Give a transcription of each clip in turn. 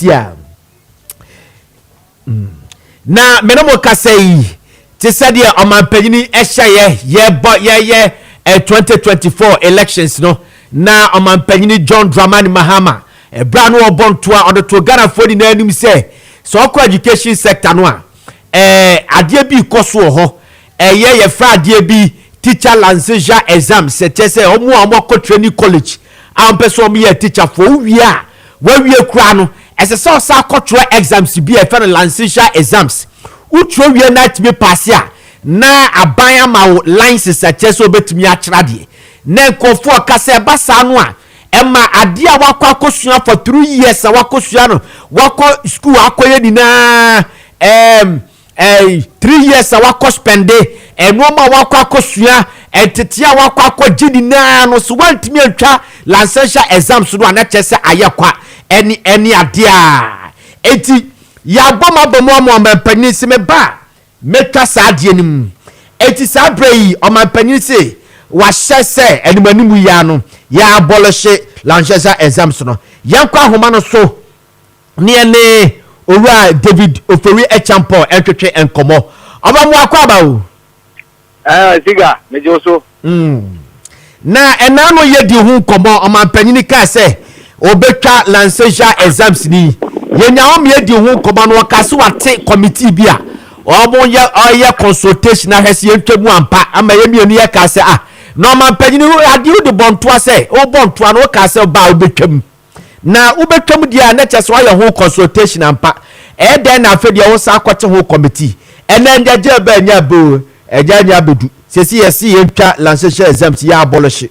Yeah. Na menomo kasei ti said ya omanpanyini ehye ye 2024 elections no na omanpanyini John Dramani Mahama bra no obontoa odoto Ghana for na anim say so education sector no a ade bi koso ho ye fra ade bi teacher licensure exam se tese omo amoko training college ampeso omo ye teacher for wi a wawie kura no ese so sa akotro exams bi e fa licensure exams utro wie na timi pass a na aban ama license a tese obetimi a kira de na nkofo kase basa no a ema ade a wakwa akosua for 3 years a wakosua no wako school akoye ni na 3 years a wako spende enoma wako akosua entetia wako akogini na no so wantimi antwa licensure exams no na chese ayekwa eni adia eti ya bomo amampani se me ba metwa saade nim eti sabrei amampani se wa hyese enimanimu ya no ya abolish licensure exams no yankwa homa no so ne ne owura David Ofori Echampo entwetwe enkomo obamu akwa ba o Ziega mejoso na enano yedi hu komo amampani ka se obetwa licensure exams ni yenya om yedi hu komo no kase wate committee bia obo ye consultation na hese yentwemu ampa ama yemienu ye kase no amampani ade u de bontoa se o bontoa no kase ba obetwam na ubetwam dia na chese wa ye hu consultation ampa den na afedi wo sa akoche hu committee ena njaje ba nya bo eja nya bedu sesi yesi yentwa licensure exams ya abolish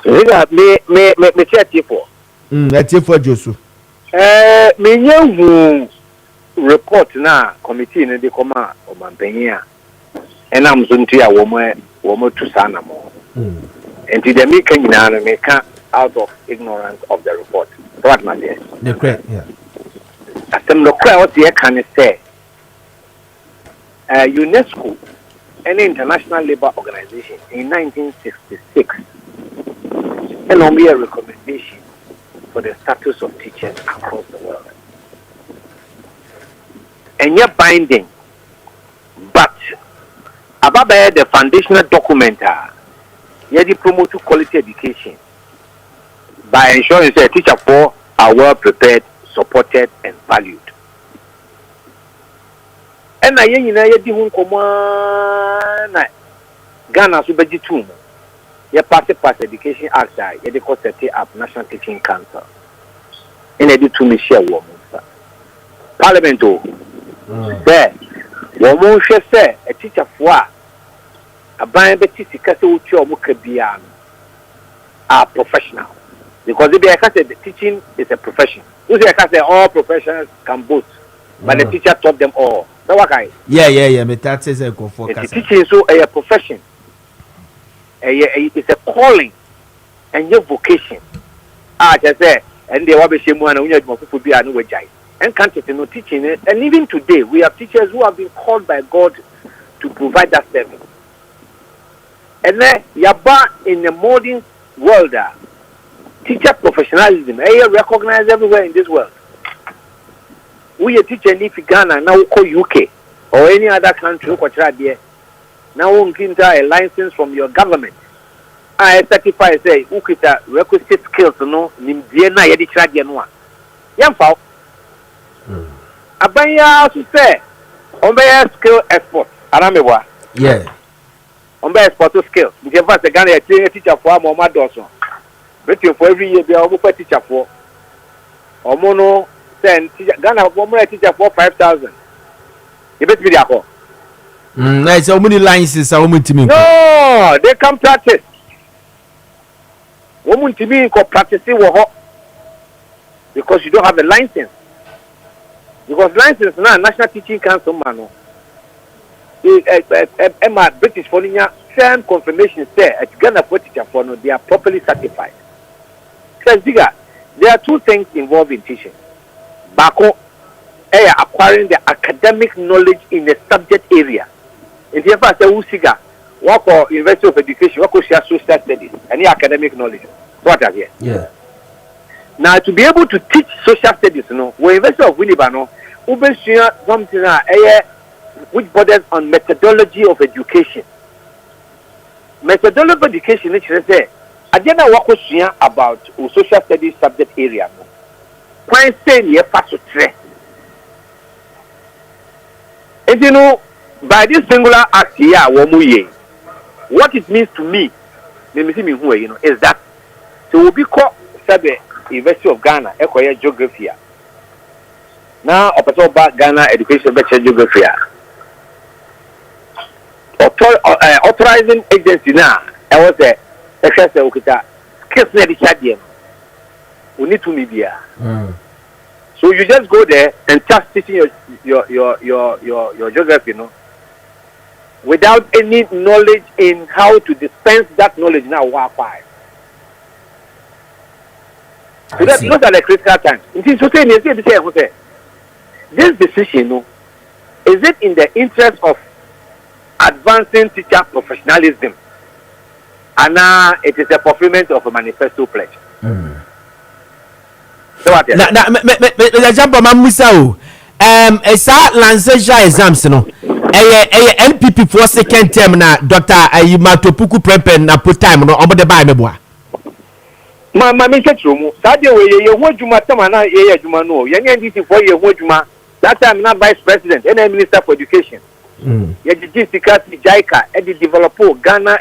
Ziega me chetifo etifo josu me nyewu report na committee ne de koma omanpanyin a enam so ntia wo mo tu sana mo enti de me kan nyina no me ka out of ignorance of the report what man there the correct yeah asem no kwa what ye kan say UNESCO an international labor organization in 1966 and only a recommendation for the status of teachers across the world. And yet binding, but above the foundational document, you promote quality education by ensuring that teachers are well prepared, supported, and valued. And I yedi hun komana Ghana so beji tu mo ye pass education act ye de ko set up National Teaching Council and e do me share wo mo parliament o there wo mo hwe se a teacher fo a aban be ti sika se wo twa o mo ka bia are professional because if I say the teaching is a profession you say I say all professionals can boast but the teacher taught them all. So what guy? Yeah. Me that says go for teaching so a profession. It's a calling and your vocation. Just say and they want to say more and we people be anu wejai. And can't you know teaching it? And even today we have teachers who have been called by God to provide that service. And then yaba in the modern world, teacher professionalism recognized everywhere in this world. We a teacher in Ghana now call UK or any other country who there. Now we get a license from your government. I certify say who get a requisite skills no nimdie na yedi try dia no a. Yamfa. Abanya so say on skill export. Aramewa. Yeah. On export skills. We can pass the Ghana teacher for Mama Dawson. But for every year be a teacher for Omono then Ghana one teacher for 5,000. You bet me there. Nice. How many licenses are women to me? No, they can practice. Women to me can practice because you don't have a license. Because license now National Teaching Council man. Emma British following same confirmation say at Ghana for teacher for no they are properly certified. Because there are two things involved in teaching. Bako, acquiring the academic knowledge in the subject area. In the first, Usiga, work for University of Education, work for social studies, any academic knowledge. What are here? Yeah. Now, to be able to teach social studies, we University of Winnipeg, something which borders on methodology of education. Methodology of education, which is I didn't work about social studies subject area. When saying you fast stress, and by this singular act here, what it means to me, is that so we be called University of Ghana, geography. Now, about Ghana education, geography. Authorizing agency now, I was a Kessben. We need to media. So you just go there and start teaching your geography, without any knowledge in how to dispense that knowledge now. So those are the critical times. This decision, is it in the interest of advancing teacher professionalism, and now it is a fulfillment of a manifesto pledge? So what? Licensure exams, NPP for second term na Dr. Matopuku Prempen na put time no omo de buy me boa. Ma me chetro mu. That day we ye ho adwuma tam na ye adwuma no. Ye NDC for ye ho adwuma. That time na vice president and minister for education. Ye di sikati JICA e di develop Ghana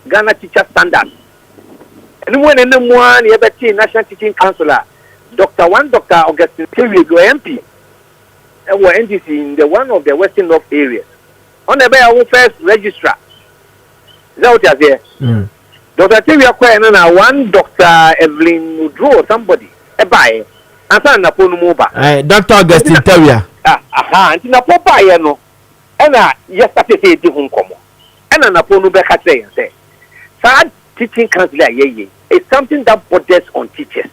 Ghana teacher standard. And when any one ye be national teaching councillor Dr. Augustine Terry go MP. And we NDC in the one of the Western North areas. On the our first registrar. Is that what you say? Dr. Terry acquired one Dr. Evelyn Woodrow or somebody. A buy. And son na ponu moba. Dr. Augustine Terry. And in a papa no. And yesterday di hon komo. And na ponu be ka say. Sad teaching councillor is something that borders on teachers.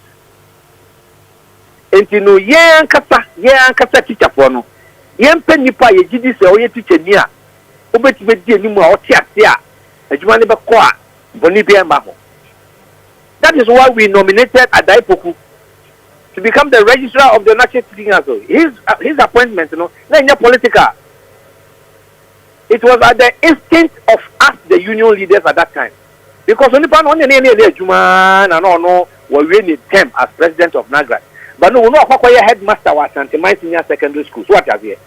And yen kasa teacher for no. Yen penny pa ye gidi se o ye teacher ni a. Obeti be di enimu a o ti ase a. Adwuma ne be ko a boni bi emba ho. That is why we nominated Adaipoku to become the registrar of the National Teaching Council. His appointment, na political. It was at the instinct of us, the union leaders at that time. Because only pan on the Juma and no were winning term as president of Nagra. But no, a headmaster was Santimai Senior Secondary School. So what have you?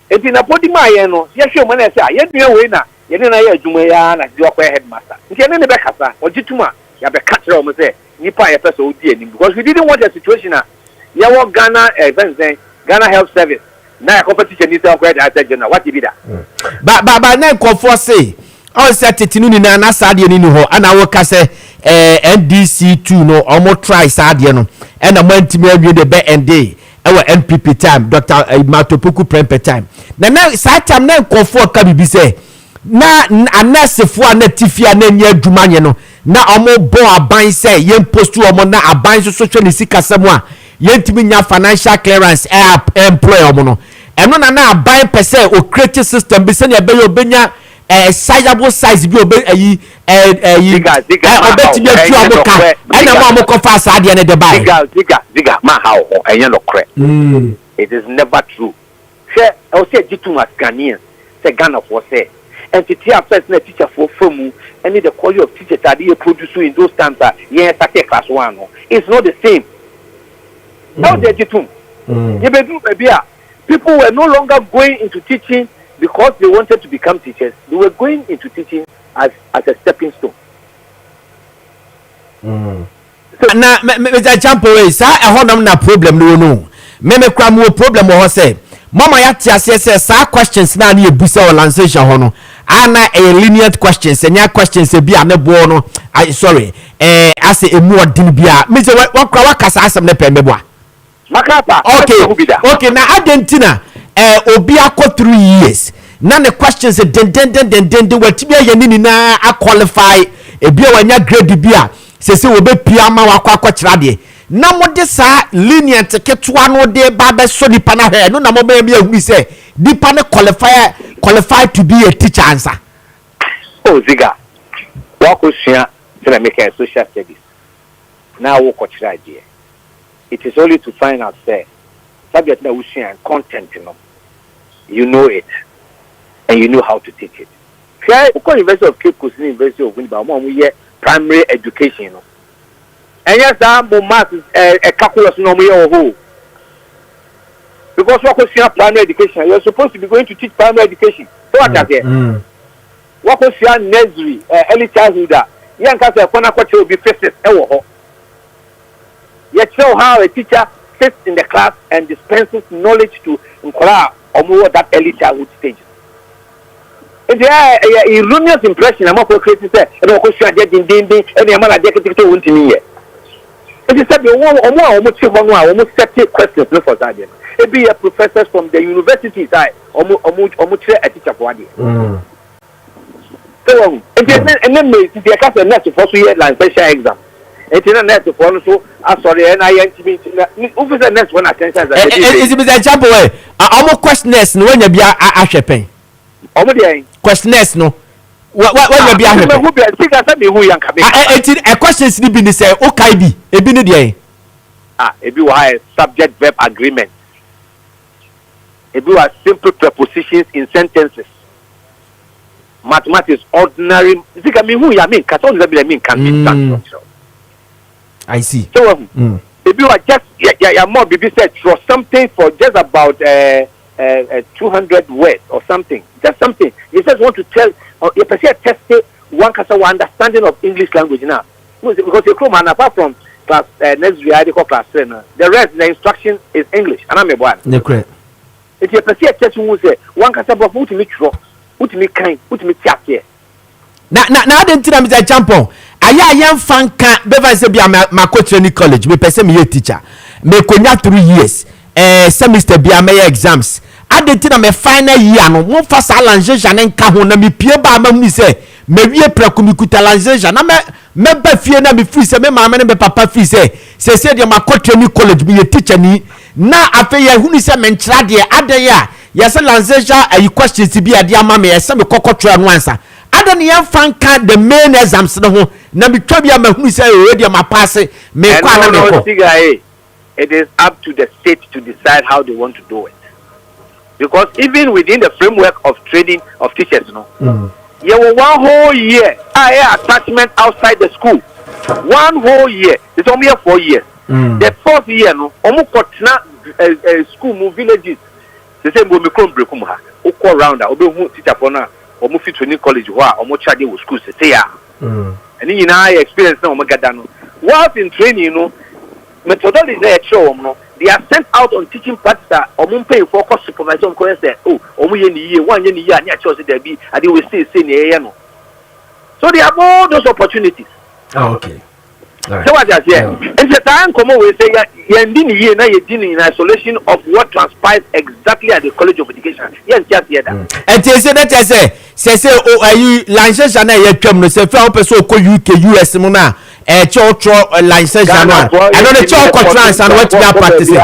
It's in a podima, yes, your man, yes, you're a winner. You didn't know Jumaya and your headmaster. You can't never have or Jituma. You have a catcher of say, Nipa FSO, because we didn't want a situation. You want Ghana events, Ghana Health Service. Now, competition is out where I said, what you did that. But now, Kofi say, all set it in Nana Sadia in ho, and I will say NDC2 no, almost try Sadia no, and I went to maybe the bed and day. Our NPP time, Dr. Matopuku Prempe time. Now, side time now, Kofi Kabi say, na anase fo na tifia na nya adwuma no na omo bo aban say yen postu omo na aban so hwe ne sikasam a yentimi nya financial clearance employ omo no eno na aban pese o create system bi se na be obenya sizable size bi obetimi atu omo ka ena mo ko fa sa de ne de bai ziga ma ha ho enye no kre it is never true say o say Gituma Ghanaian say Ghana for say entity affects the teacher for FOMU and the quality of teachers that they produce in those times are class 1. It's not the same. How they do people were no longer going into teaching because they wanted to become teachers. They were going into teaching as a stepping stone. So now me jump away. Sa ehonam na problem no. Me kra mo problem wo say. Mama ya ti ase say sa questions na na ebusa o licensure ho no. Ana a linear questions enya questions e bia na bo no. Sorry. As a more din bia. Me say what kasa asem na pe meboa. Makapa. Okay, na Argentina obi akọ 3 years. Na the questions den watibia ye ni na a qualify e bia wanya grade bia. Se we be pia ma wakọ kira de. Na mo de sa lenient ketua no de ba be so nipa na he no na mo be ehuni say nipa ne qualified to be a teacher answer. Oh Ziga, wako sua say make social studies. Na wo ko kira de. it is only to find out say subject na usua and content you know it and you know how to teach it. Here, University of Cape Coast, University of Winnipeg, primary education. And yes, math is a calculus no more. Because what was your primary education? You're supposed to be going to teach primary education. So what are there? What was your nursery, early childhood? Young cats are going to be first. You show how a teacher sits in the class and dispenses knowledge to inquire or more that early childhood stage. And there are erroneous impression among creators say, and of course, you are getting and the man are getting to win to me. And you said, almost 30 questions for that. It be a professors from the university side, almost a teacher for one. So, and then the class and next for 2 years like special exam. And then next for so, sorry, and I over the next one attention. Is it a example? Almost questionnaires, no one be a shepherd. Questionnaires, no. What you be a question is be say, okay, be a binity. If you are subject verb agreement, if you are simple prepositions in sentences, mathematics, ordinary. I mean, who you mean? Can be structural. I see. So, if you are just, more, baby said, for something for just about 200 words or something, just something. You just want to tell, you test one understanding of English language now. Because you come and apart from class nursery, I call class 10. The rest, the instruction is English. And I'm a one. If you test who say one can say, put me true, put me kind, put me chat here. Now, then, Mr. Champo, I am fan can't be my training college. Me person me a teacher. Me konya 3 years. Semester be my exams. I didn't me final year no. Mo fa licensure na nka ho na me pie ba ma mu say me wie praku mi kuta licensure na me ba fie na me free say me mama na me papa free say de my training college be a teacher ni na afa ye hunu say me nkyra de adan ya yes licensure ayi questions be ade ama me yes me kokotro no answer. Adan ye fan ka the main exams no ho na me twa bia ma hunu say already ma pass me kwa na me ko. It is up to the state to decide how they want to do it. Because even within the framework of training of teachers, you will 1 whole year attachment outside the school. 1 whole year. It's only 4 years. The 4th year, almost school move villages. They say we come break ha. We go around. We teacher for now. We fit training college. We charge with schools. Say and then you know experience now. We get done. Whilst in training, methodology they show they are sent out on teaching practice or pay for cost supervisor say year 1 year near choice there be and they will say so they have all those opportunities. Okay. Right. So what I say, and the time come we say year na in isolation of what transpires exactly at the College of Education. Just hear that. And they say that say oh are you license na ye twam no say fa person ko UK US mo na church license and one. I know the church conference and what to be practicing.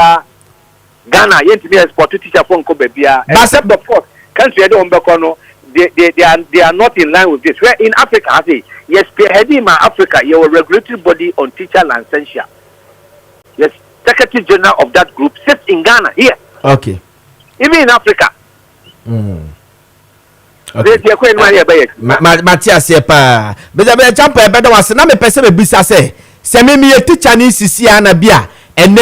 Ghana yet to be export to teacher for Kobe Bia. Except the fourth country they are not in line with this. Where in Africa, I say yes, heading Africa, you are a regulatory body on teacher licensure. Yes, Secretary General of that group sits in Ghana here. Okay. Even in Africa. Okay. Matthias pa. But jump better was na me person be bisa say me a teacher ni sisi ana bia and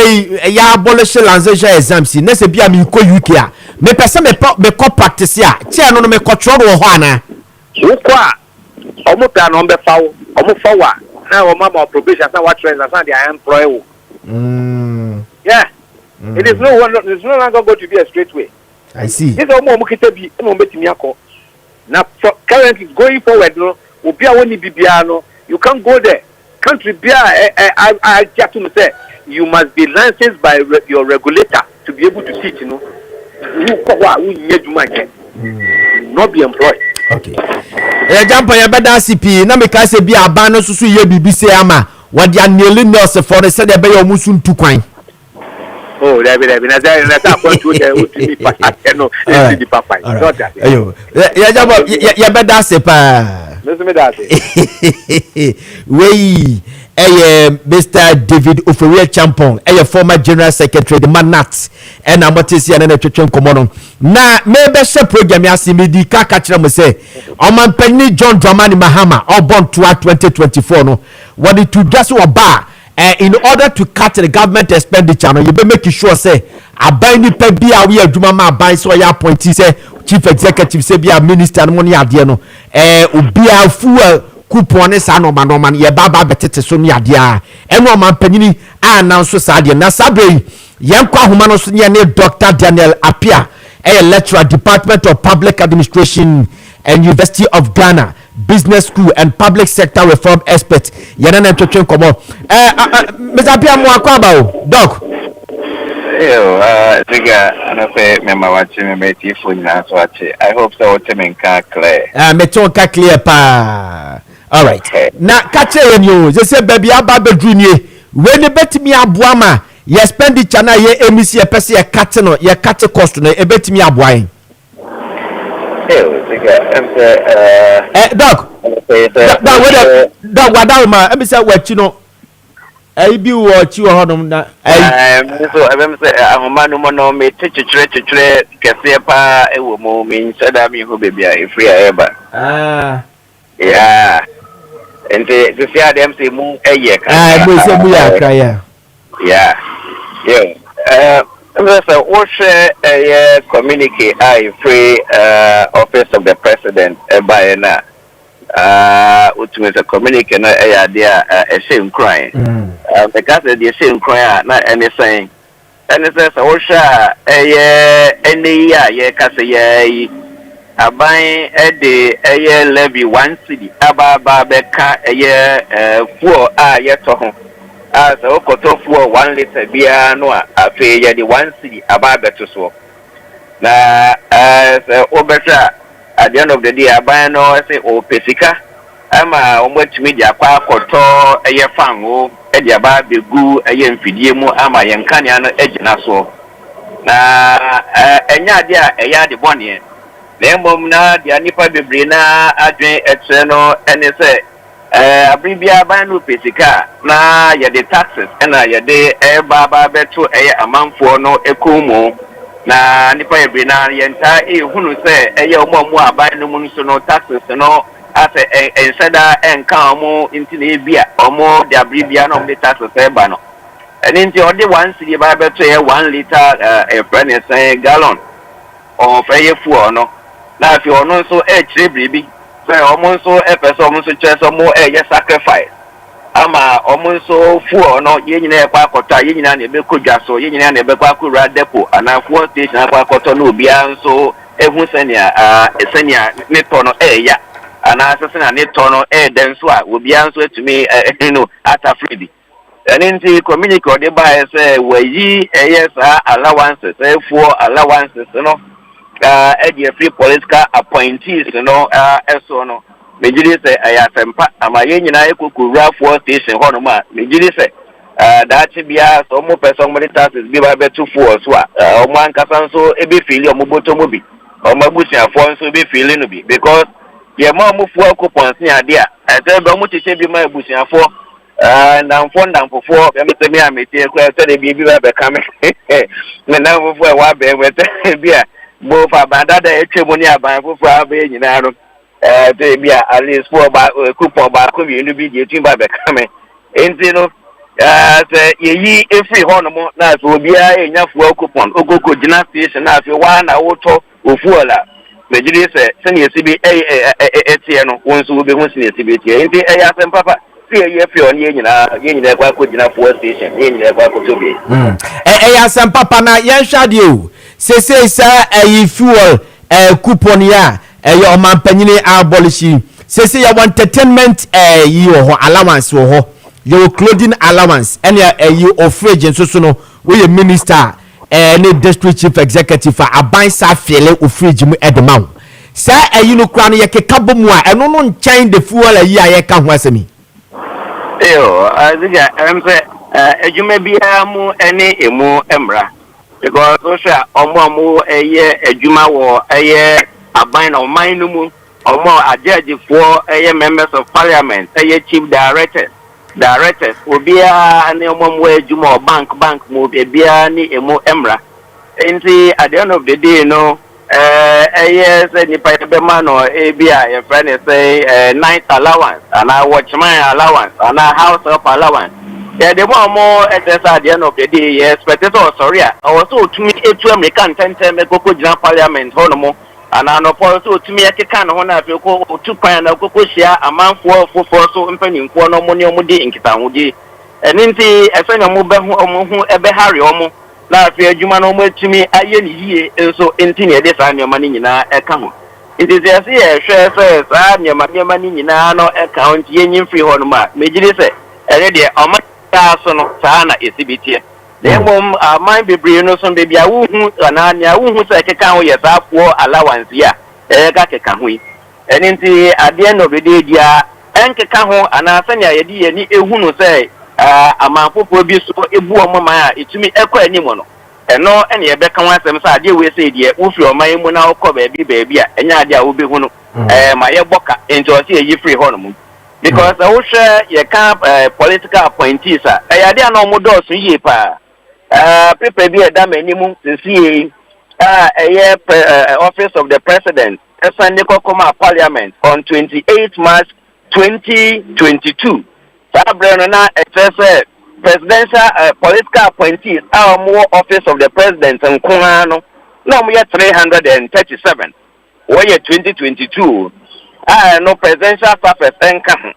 ya abolish licensure exams na se bia me ko UK a me person me ko practice a che no me control wo ho ana wo kwa omo pa no be fawo omo fawa na wo mama probation na what trends and they employ wo yeah it is no longer going to be a straight way. I see this omo kita bi no betimi akọ. Now, currently going forward, no, you can't go there. Country beer, I just to say, you must be licensed by your regulator to be able to teach. You know, not be employed. Okay. Jump on your bed, CP. Now, because be a banner, so you BBC ama. What you are nearly nurse for the said by your musun to coin. Oh, there be that's point to the papa. No, the papa. You better say pa. Mr. Medasi. We Mr. David Oforiya Champong, former General Secretary, the Manat, and Amatisi and Twitchon Common. Now, maybe share program Yasimidi Kakachram say, Oman Penny John Dramani Mahama, or born to 2024. No, what it to just a bar. In order to cut the government expenditure, you be making sure say a buying the pebi a we are Jumama buy so ya appointee say chief executive say be a minister no money adie no obi a fuel coupon sa no man ye baba betete so ni adie a eno man panyini a announce sa adie na sabe yen kwa homa no so ne Dr. Daniel Apia lecturer Department of Public Administration and University of Ghana Business School and Public Sector Reform Expert yana na twetwen komo Mr. Apia mo akwaba o doc Ziega anafe mema wachi memeti funya so wachi. I hope so temenka clear. Metonka clear pa. All right. Na kache yenyo, je se baby aba bedru nie. We ne betimi aboa ma, ye expenditure na ye emisi ye pese ye kate no, ye kate cost no e betimi aboa yin. Ziega, doc. Doc wada ma, emi se wachi no. Bi wo chi wo hodom na so abem say ahoma no no me chichire kese pa ewo mo me nsada mi ho bebia efri eba yeah ente se sia dem say mu eye ka mo se mu ya kra ya yeah so what share communicate I free office of the president by na ultimate communicate na dia shame crying because the same cry na anything and it says osha any year kase ye aban de levy 1 cedi aba beka fuel ye to ho as okoto fuel 1 liter bia no afi ye the 1 cedi aba beto so na as obeta at the end of the day aban no say o pesika ama omwetumi dia kwa akoto fango edia ba begu mfidie mu ama yenkania no egina so na enya dia de bone na emom na dia nipa bebre na adwen etre no ene se abribia ban no pesika na ye de taxes na ye de baba beto amanfo no ekomu na nipa bebre na yenta hunu se omo aban no mu so no taxes no ase ensada enka omo intine bia omo de abribia no de taxes eba no eni nti ode 1 cedi ba beto 1 liter friend gallon of fuel no na fi ono so chire bribi so omo so person omo so chire so mo sacrifice ama omo so fuel no ye nyina ekwa akota ye nyina na ebe kodwa so ye nyina na ebe kwa akura depo ana fuel station akwa akoto no obia nso ehun senia ne tono ya ana asesena ne tono den so a obia nso atumi no ata free nti communicate de ba say wayi allowances fuel allowances no free political appointees no eso no mejiri say ayasempa ama ye nyina ekokura fuel station ho no ma mejiri say dachi bia so mo person mo taxes bi ba betu fuel so a mo ankasa nso ebe fili o mo boto mo bi o mo busiafo nso ebe fili no bi because ye mo fuel coupons ni ade a ete do mo chiche bi ma busiafo ndamfo ya metemi amete kwa ete bi ba be kame na ndamfo e wa be wete bia mo fa banda da etwemu ni aban fofo aba nyina no te bia at least for ba coupon ba ko bi nu bi je tun ba be kame enti no say ye free ho no mo na so bia enya fuel coupon ogoko gina station na so wa na woto ofuola mejiri se ne sibi etie no wonso wo be hu se sibi etie enti asempapa ye free on ye nyina kwa ko gina fuel station ye nyina kwa ko to bi asempapa na ye hwade o say fuel coupon ya your man panyini abolishi say your entertainment your allowance wo ho your clothing allowance and you ofrage so no we minister any district chief executive aban sa fele ofrage mu edema sa no kra no ye kekabo mu a eno no nchen the fuel ye ka ho asemi aziga say ejuma bia mu ene emu emra because so sha omo ejuma wo aban na oman no mu or more a judge for members of parliament, chief directors will be a minimum wage more bank move a biani emo emra. And at the end of the day, yes, any man or ABI, a friend say night allowance, and I watch my allowance, and I house of allowance. Yeah, they want more at the end of the day, yes, but it's all sorry. Also, to me, it's a American 10 make parliament, Honomo, and I know also to me, I can't honor if you go to Pan or Kokosia, a man for so impending for no money in Kitamudi. And in the FN who ever harry omo, now if you're human to me, I year, and so intimate this and your money in our account. It is as here, share first, and your money in our account, yen free honor, major say, already, no sana exhibit then mind be brain no some baby who ananya who say can we for allowance ya ga keka hu and at the end of the day dia enkeka ho anasanya ye ni ehu no say amanfofo bi so ebu omama a itumi ekọ animo no eno ene ye beka wan asem say ade we say die wo fi oman mu na okọ baabi a enya ade a wo be hu no ma ye boka ento say ye free ho no mu. Because I wish you can't political appointees. I had no more doors in ye pa. People be a damn minimum to see office of the president. Sunday Kokoma Parliament on 28 March 2022. Sabrina, presidential political appointees are more office of the president and Kunano. No, we are 337. We are 2022. No presidential staffers enka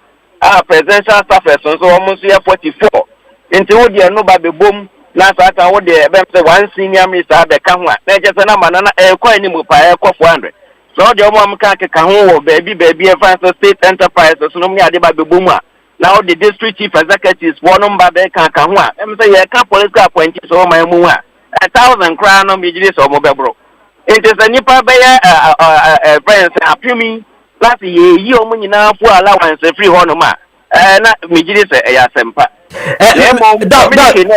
presidential staffers so almost here 44 into the no baby boom na sata wo de be one senior minister be ka ho a na je se na manana kwa ni mu pa 400 so de omo am ka ka ho wo baby e state enterprise so no me ade baby boom a now the district chief executives one number be ka ho a em say ye ka political appointees so man mu a 1000 crown no me jiri so mo be bro it is a nipa be friends apimi last year, you only now for allowance free honoma. Na mijiri se ya sempa.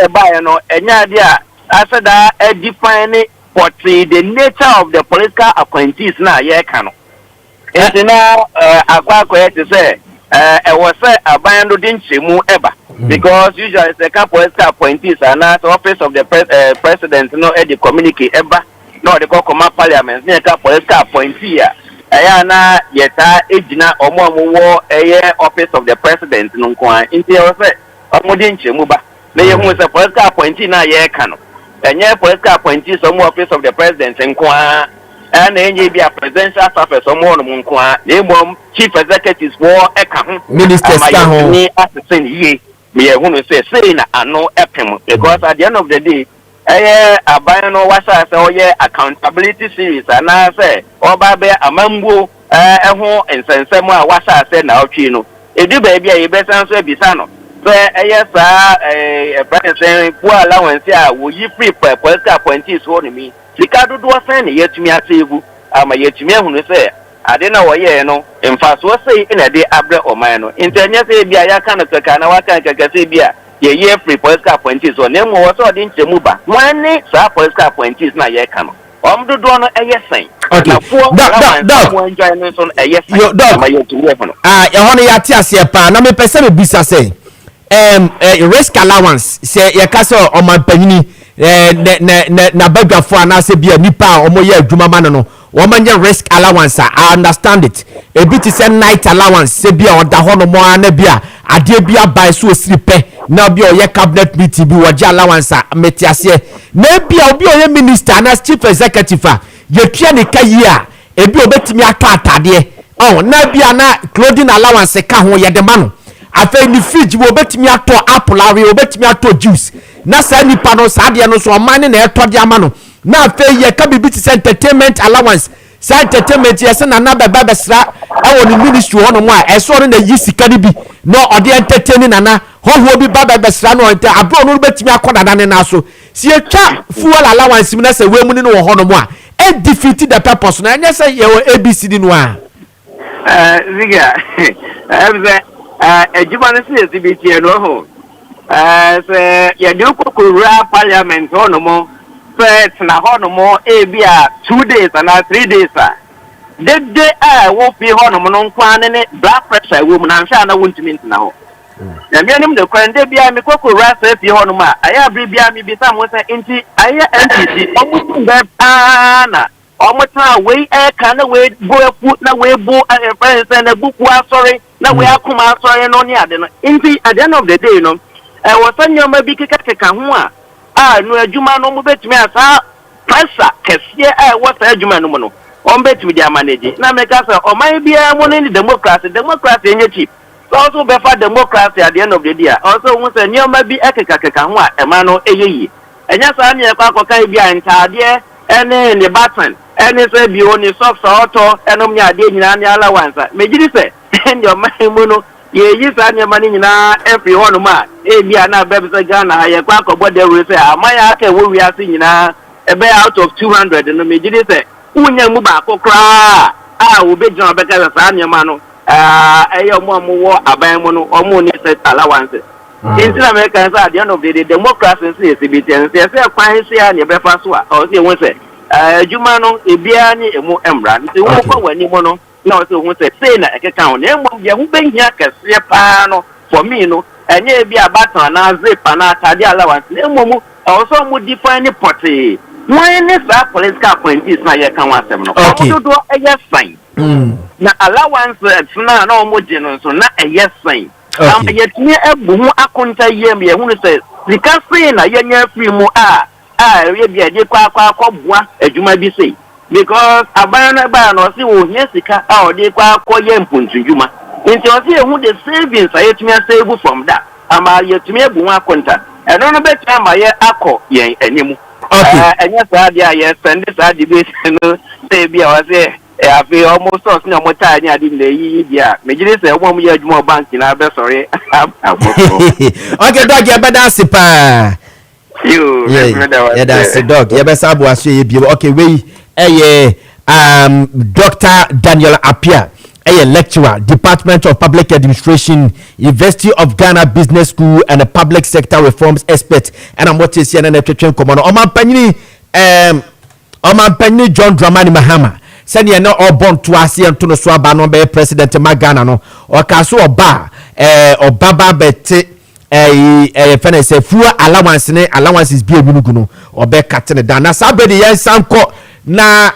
Buy no enya dia. I said that define what the nature of the political appointees na ye kano. Enti na akwa to say was say abando dinchemu eba because usually the political appointees are not office of the president no the communicate eba no the call parliament near political appointee. Ayana yeta ejina omo office of the president no kwa inti o se omodi nchemu ba na ye hu se political appointee na ye ka no enye political appointee so office of the president nkwa na enye bi a presidential staffers omo no nkwa na emo chief executives wo eka ho ministers ka ho ni assistant ye me ye hu no say na ano epem because at the end of the day aban no wasa say oye accountability series ana say oba be amambo ho ensensem a wasa say na otwi no edu ba bia ye be san so ebisa no so sa president for allowance a wo yi free political appointees ho ni mi sika dodo san ne yetumi asegu ama yetumi hu no say ade na wo ye no emfa so say ina de abre oman no intenya say bia ya kan kaka na waka kaka say bia ye free political appointees so name was all in Chemuba. One sa political appointees na ye kano. Do no sen. Okay. Ya ti ase pa na me pese me bisa say risk allowance say ye ka say o man panyini na badwafo ana say bia nipa o mo ye adwuma ma no woman risk allowance I understand it a bit is a night allowance say bia oda ho no mo ana bia ade bia buy so osiripe na bia oye cabinet meeting bi wo allowance metiase na bia obi oye minister na chief executive ye tua ne kayi a ebi obetimi ato atade na bia na clothing allowance ka ho ye de ma no afa ni fridge wo obetimi ato apple awe obetimi ato juice na sa nipa no sa de no so man na eto de ama no na afa ye ka bibi ti entertainment allowance sa entertainment yes na na baba besra awo ni ministry ho no mo a eso na yi sika ni bi no ode entertaining na ho bi baba besra no ente abro no betimi akoda na ne na so si etwa fuel allowance mi na se we mu ni no ho no mo a defeat the purpose na anya say your ABCD no a Ziega ejuba no se exhibit no ho se ye de kokura parliament ho no mo first na ho no mo e bia 2 days and 3 days de wo fi ho no no nkwa ne blood pressure wo mu na nhwa na wontimi ntina ho na me anim de kwande bia me kokora sa fi ho no ma aya bri bia me bisa mo say nti aya NTC omutu be na omuta we ka na we go fu na we bo friends na buku asori na we akoma asori no ni ade no nti at the end of the day no wo sanyoma bi keka ho a no adwuma no mo betumi asa pressure kese wo sa adwuma no mo no on betumi dia manage na me ka say o man bia mo ni democracy enye cheap also be for democracy at the end of the day also won say nyoma bi keka ho a ema no eyeyi enya sa na ekwa akoka bia ntade ene ne button ene say bi oni socks auto enom nya ade nyina ne allowance megiri say ndio man mu no ye yi sa ne mani nyina every one ma e bia na be say Ghana ye kwa akobọ de we say amaya aka wo wi ase nyina ebe out of 200 no megiri say unya mu ba kokra wo be jona be ka sa ne ma no eyo mo wo aban mu no omo ni set allowance in America at the end of the day democracy is citizen say kwan sia ne be fa so a o say won say adwuma no ebia ni emu emra nti wo kwa wani mo no na o say won say na ekeka ho na emu ye hu behia kase pa no for me no enye ebia batan na zip na atade allowance na emu mu o so mu define potty when is that political appointees na ye kan wasem no o do eye fine na allowance na o mo je no so na eye fine yetini ebu hu akonta yem ye hu se sika sei na ye nya free mu ye bia de kwa akobua adwuma bi sei because aban na ba no se wo hia sika o de kwa akoye mpuntunjuma nti o se hu the savings ayetumi save from that ama yetumi ebu hu akonta eno no betu ama ye akọ yen animu enya sa dia ye send sa debate no say bia o se afi almost us na mo ta ni adi le yi bia mejire se wo mo ye adwuma bank na be sorry okay dog ye beda sipa yeah that's the dog ye be sabu aso ye bi okay we Dr. Daniel Apia lecturer Department of Public Administration University of Ghana Business School and a public sector reforms expert and I'm what is here na twetwen komo no o man panyi John Dramani Mahama send ye no obon to ase ento no so aba no be president Magana no o ka so oba obaba bete fene se fuwa allowances bi emunugu no obe katene dan na sabedi yen sanko na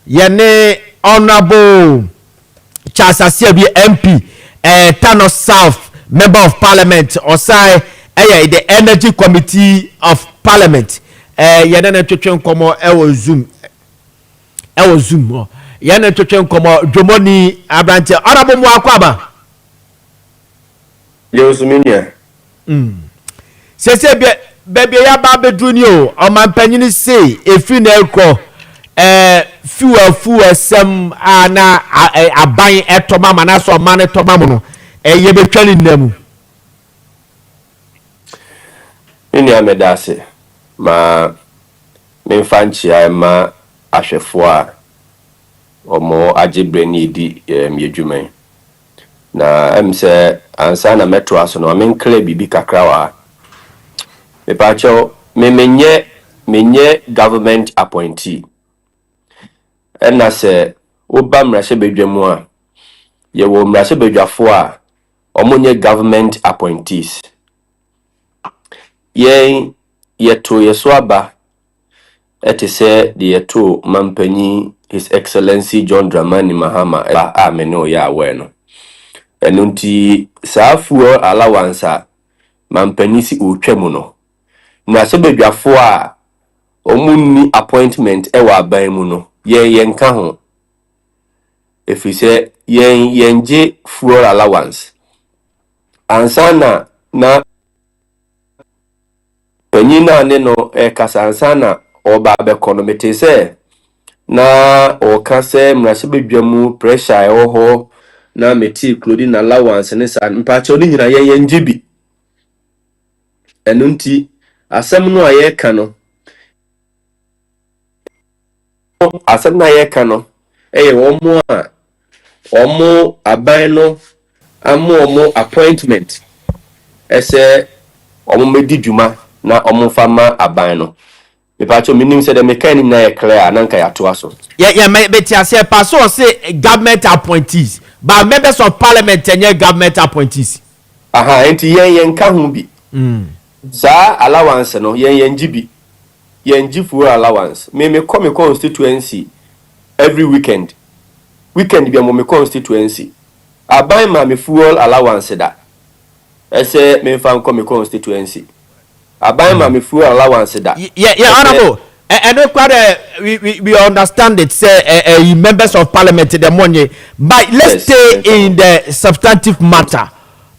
ye ne honorable Charles Asiabi MP Tano South member of parliament osai the energy committee of parliament ye na twetwen komo Zoom ye na twetwen komo Jomoni Abrante honorable mu akwaba Yosuminia sese bebe ya ba bedru ni o man panyini say efi na ekọ fuel sem ana aban etoma mana so man etoma mu no ye betwani namu ni amedase ma memfanchi ma ahwefo a omo ajebre ni di yedwuman na emse ansa na metro aso no menkle bibi kakra wa me pacho menye government appointee ena se oba mrase bedwamu a ye wo mrase bedwafo a omonye government appointees yeto yeso aba etese de yeto mampanyi His Excellency John Dramani Mahama ameno ya weno enunti saafuo allowance mampanisi otwemu no na se bedwafo a omunni appointment ewa aban mu no yenka ho efise yenje fuel allowance ansana na panyina ne no kasansana oba be economete se na o kase mrase bedwamu pressure ho na meti clothing allowance ne sa mpacho ni nyina yenje bi enunti asem no ayeka no asem na ayeka no omo aban no omo appointment ese omo medi dwuma na omo fama aban no Me pacho minim say the mechanic na clear ananka ya to aso. Yeah, but I say person say government appointees, but members of parliament and government appointees. Aha, enti yen ka ho bi. Sa allowance no yen gibi. Yen fuel allowance. Me come constituency every weekend. Weekend bi me constituency. Aban ma me fuel allowance da. Ese me fa come constituency. Aban ma me fuel allowance da. Yeah, honorable. And we understand it. Say members of parliament the money, but let's stay in the substantive matter.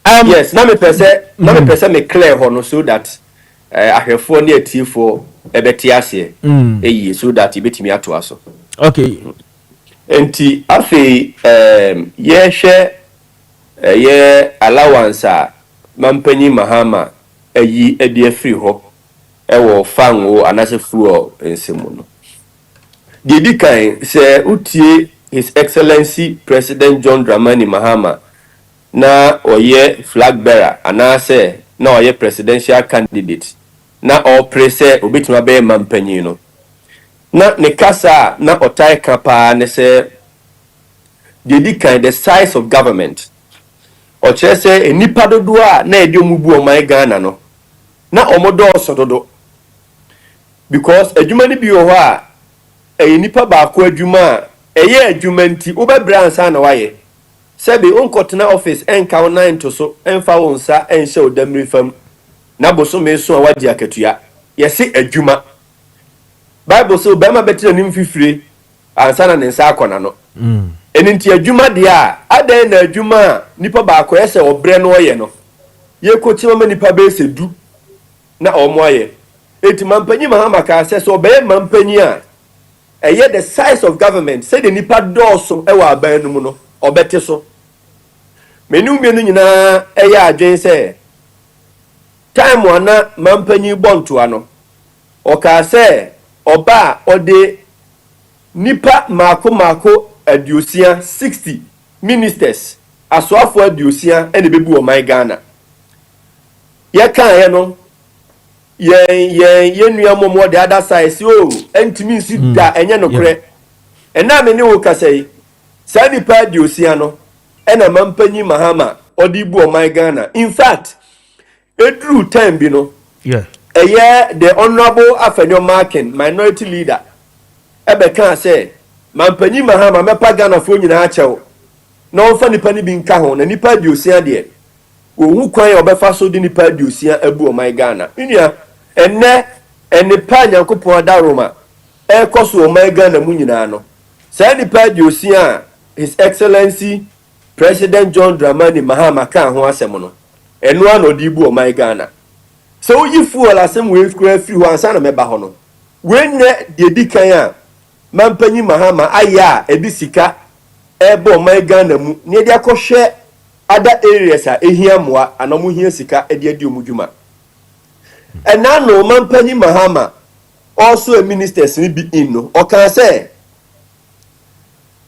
Yes, na me pese me clear ho no so that ahwefo na etifo ebeti ase eyi so that ibetimi ato aso. Okay. Enti afi ye hwe ye allowance a mampanyi mahama eyi edi afiri ho ewo fango anase fuo ensemu no. Didi kan se utie His Excellency President John Dramani Mahama na oye flag bearer anase na oye presidential candidate na o prese obetuma be mampanyi no. Na ne kasa na otai kapa ne se didi kan the size of government o chere se enipa dodo a na edi omubu o man Ghana no na omodo osododo because adwuma ni bi o ho a enipa ba ko adwuma eye adwuma nti obebra ansa na waye sebe onkotena office enka 9 to so enfa wonsa enhye odamri fam na boso me so a wadi akatua yesi adwuma Bible so bema betire nim fifire ansa na ne nsa akona no eninti adwuma de a adan na adwuma nipa ba ko yese obre no oye no ye kochi mama nipa be sedu na omo aye eti mampanyi mahama ka se so be mampanyi a eye the size of government say the nipa doso e wa aban no mu no obete so menu mienu nyina eye adwen se time wana mampanyi bonto ano o ka se oba ode nipa mako adiosia 60 ministers asoafo adiosia ene bebu o man Ghana ye kan ye no ye nua momo the other side si o entimi si da enye no kre ena me ne wo kasai sa nipa adiosia no ena mampanyi mahama ode bu o man Ghana in fact edru time bi no the honorable Afenyo Maakye minority leader ebe kan say mampanyi mahama mepa Ghana fo nyina achew na onfa nipa ni bi nka ho na nipa adiosia de ohu kwan obefa so di nipa adiosia abu o man Ghana nua enipa nyankopon adaroma ekoso o man Ghana mu nyina no say nipa adiosia His Excellency President John Dramani Mahama kan ho asem no enu an odi bu o man Ghana. So you fool asem we kura free ho ansa na meba ho no we nye de dikan a mampanyi mahama aya ebi sika ebe o man Ghana mu ne de akohwe other areas a ehia moa anomu hia sika ede adi omudwuma ena no mampanyi mahama also a ministers ni bi in no o kan say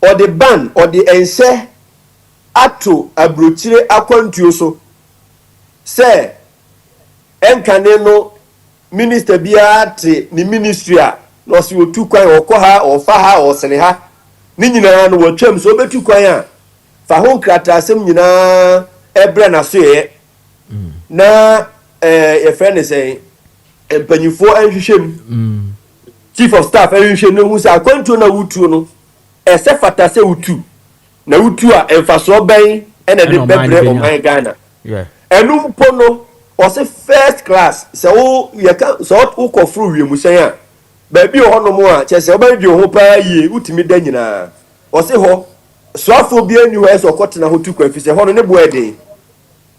or the ban or the ense ato abrochire akwantuo so say enkane no minister bia te ni ministry a no si otu kwan okoha ofa ha osene ha ni nyina no watwam so betu kwan a fa ho krata asem nyina ebre na so ye na e friend say empanyifo anhwehwem chief of staff anhwehwem no hu sa akwantu na wutu no ese fata se wutu na wutu a emfaso ben ena de bebre o man Ghana enu mpo no o se first class so ye ka so ukofru wiemusen a ba bi ho no mo a che se o ba di ho pa ye utimi da nyina o se ho so afo bi anu he so kotena ho tu kwa fi se ho no ne bo ede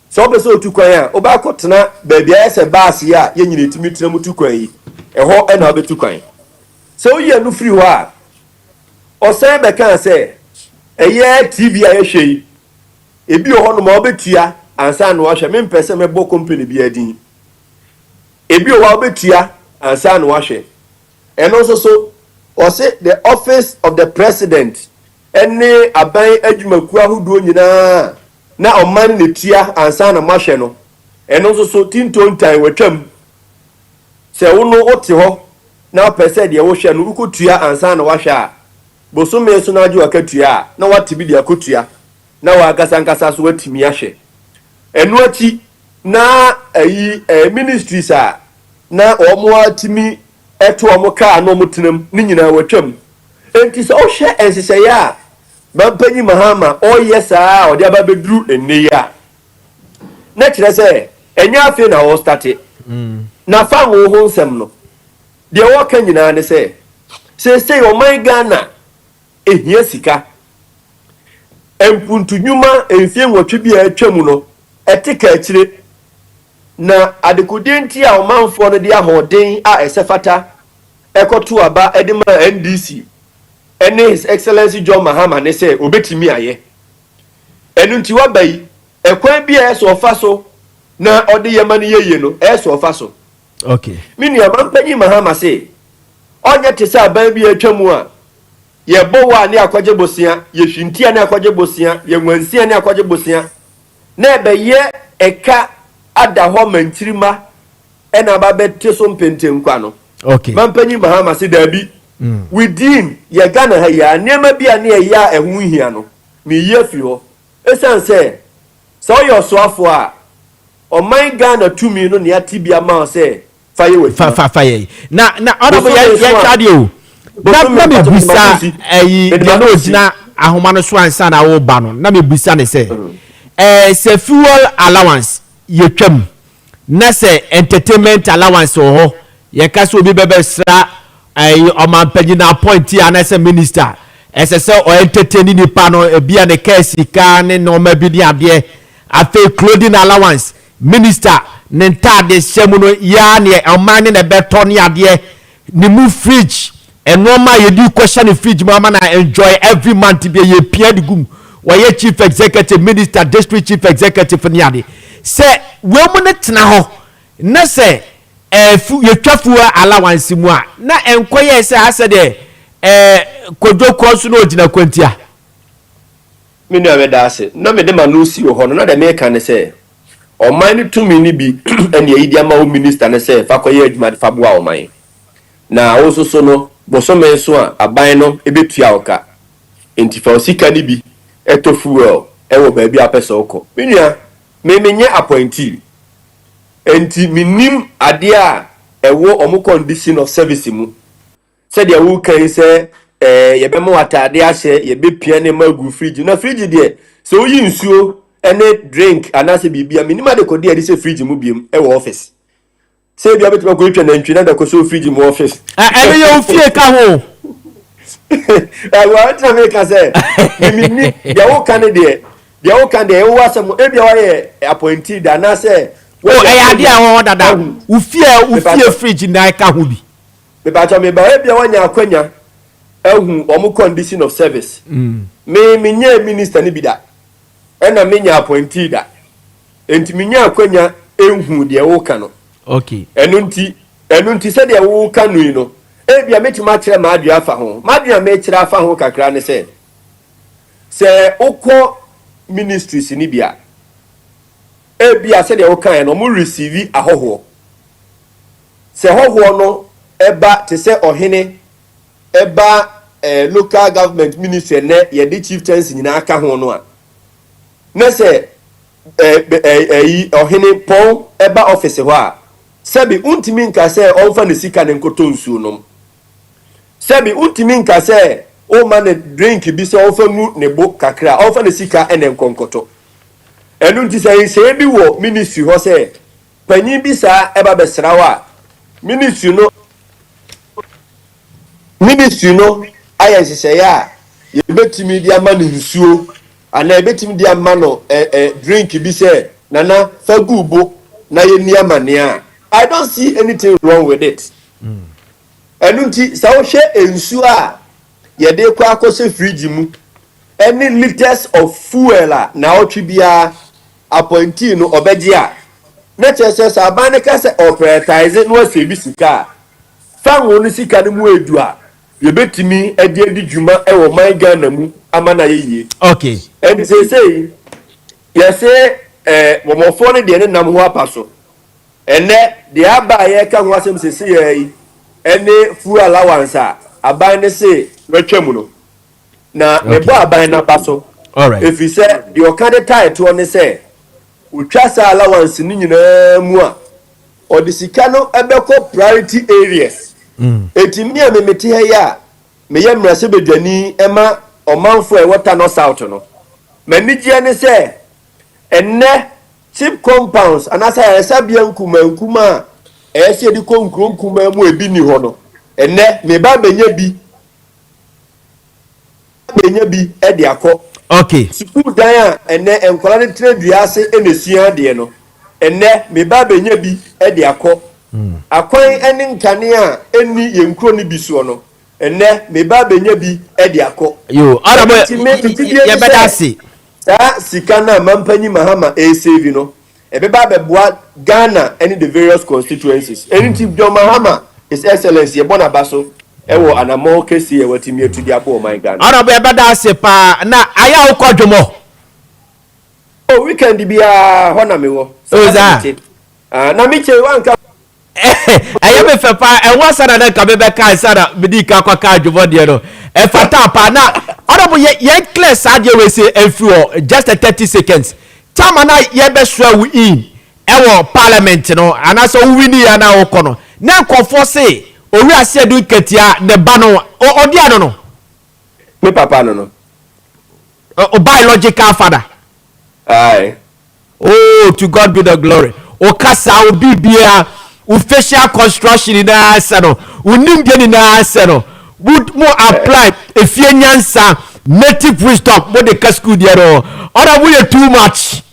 so be so tu kwan a o ba kotena ba bia se baas ya ye nyina timi tena mu tu kwan yi e ho e na o be tu kwan so ye no free ho a o se be kan se eye TV a ye hwe ebi ho no ma o betua ansa no wahwe me mpese me bo company bi adin ebi o wa obetua ansa no wahwe eno so o say the office of the president ene aban adwumaku ahodo nyina na oman ne tua ansa na mahwe no eno so tintontan watwam se wo no ote ho na pese de wo hwe no ukotua ansa na wahwe a bosome so na aju akatua na watibi de akotua na wakasa nkasa so watimi ahwe enu achi na ayi ministries a na omo atimi eto omo ka na omo tenam ni nyina watwam enti so hwe ensese ya bampanyi mahama oyesa odi ababedru enneya na kire se enya afi na wo start na fa wo ho nsem no de wo ka nyina ne se o my Ghana ehia sika empuntu nyuma enfie nwotwe bia atwam no etika akire na adekudenti a omanfo no de ahoden a esefata ekoto aba edema NDC ene His Excellency John Mahama ne se obetimi aye enu nti wabai ekwan bia eso ofaso na ode yemane yeye no eso ofaso okay mini amampanyi Mahama se onye tese aban bia atwamu a ye bowa ne akwaje bosia ye hwintia ne akwaje bosia ye nwansia ne akwaje bosia na ebeye eka ada ho mantirima ena ba bete so mpentenkwa no okay mampanyi Mahama se dabi within ye Ghana ha ya niema bia ne ya ehu hia no me ye fi ho esan se so yo so afo a o my Ghana tumi no ne atibia ma se faye we faye na honorable ya chade o na me bisa de no ogina ahoma no so ansa na wo ba no na me bisa ne se se fuel allowance ye twam na se entertainment allowance ho ye ka so obi bebesra omanpanyi na appointee anase minister se o entertain ni pa no bia ne case ka ne no ma bi ni ade afa clothing allowance minister ne ntade hyemu no ya ne oman ne beto ne ade ni mu fridge enoma ye di question the fridge mama na enjoy every month be ye pia de gum why chief executive minister district chief executive ni ade se we mu ne tena ho na se ye twafu allowance mu a na enkoye se ase de kojo koso no ogina kwantia minu aweda ase na me de manusi wo ho no na de me ka ne se o man to me ni bi ene yi dia ma o minister ne se fa koye adwuma de fa boa o man na wo so no bosome so a aban no ebetua oka enti fa osika ni bi etofuel ewo ba bi apesa oko minua me menye appointee enti minim ade a ewo omo condition of service mu se de wo kan se ye be mo atade ahye ye be pia ne magu fridge na fridge de se oyi nsuo ene drink anase bibia minima de kodi ade se fridge mu biem ewo office se bia betima ko twa na ntwi na de ko so fridge mu office ene yo fie ka ho wa tra me ka se mimi ya wo kan de wo asem e bia wa ye appointee da na se o ade a ho dada u fie fridge na ka ho bi me ba cha me ba e bia wa nya akwanya ehu omo condition of service me nya minister ni bida ena me nya appointee da enti me nya akwanya ehu de wo ka no okay enu nti se de wo ka no yi no e bia metima kire ma adua afa ho ma adua me kire afa ho kakra ne se ukọ ministries ni bia e bia se de wo kan no mo receive ahoho se hoho no eba te se ohene eba local government ministry ne ye di chieftains nyina aka ho no a na se ohene pon eba office ho a sebi untimi nka se onfa ne sika ne nkoto nsuo no sebi untimi nka se o ma ne drink bi se onfa nu ne bo kakra onfa ne sika ene nkonkoto enu nti se bi wo ministry ho se panyin bi sa eba besra wa ministry no ayesese ya ye betimi dia ma ne nsuo ana betimi dia ma no drink bi se nana fagubo na ye niamania I don't see anything wrong with it. Enu nti sa wo hwe ensu a ye de kwa akose fridge mu any liters of fuel a na otwe bia appointee no obeje a na chese sa ban ne ka se operatize no asebi sika fa wonu sika ne mu edu a ye betimi edi djuma e wo man Ghana mu amana yeye okay and say yes wo mo ne de ne nam ho apaso ene de aba ye ka ho asem sese yi any full allowance aban ne say retwam no na me bo aban na baso all right if you say the okade title ne say utwa sa allowance ni nyina mu a odisika no ebeko priority areas etimi a memete ha ya me ye mrase bedwani ema omanfo e wota no south no manigye ne say enne cheap compounds anasa ya sabia nkuma ese di konkro nkuma mu ebi ni ho no enne me ba benya bi e de akọ okay school dan a enne enkwala ne trade ase enesua de no enne me ba benya bi e de akọ akwan ene nkane a eni yenkro ni bi so no enne me ba benya bi e de akọ yo arabo ye better see sika na mampanyi mahama save no ebeba beboa Ghana and the various constituencies anything John Mahama his excellency ebona baso ewo anamo kesi e watimi atudi abo my Ghana arabo ye better see pa na aya ukodwomo oh weekend bia ho na mewo na miche wanka aye me fe pa e won sana na ka bebe ka sana bidi ka kwa ka dwomo de no e fata pa na arabo ye clear sadie we say enfu just a 30 seconds chama na ye be swa wu in ewo parliament no anaso wu ni ya na wo no na nkofo say owi ase du ketia ne ba no odi ano no me papa no o biological father aye oh to God be the glory o kasa o bibia o facial construction na ase no o nimde ni na ase no would more apply efie nyansa native wisdom mo de ka school there no other we too much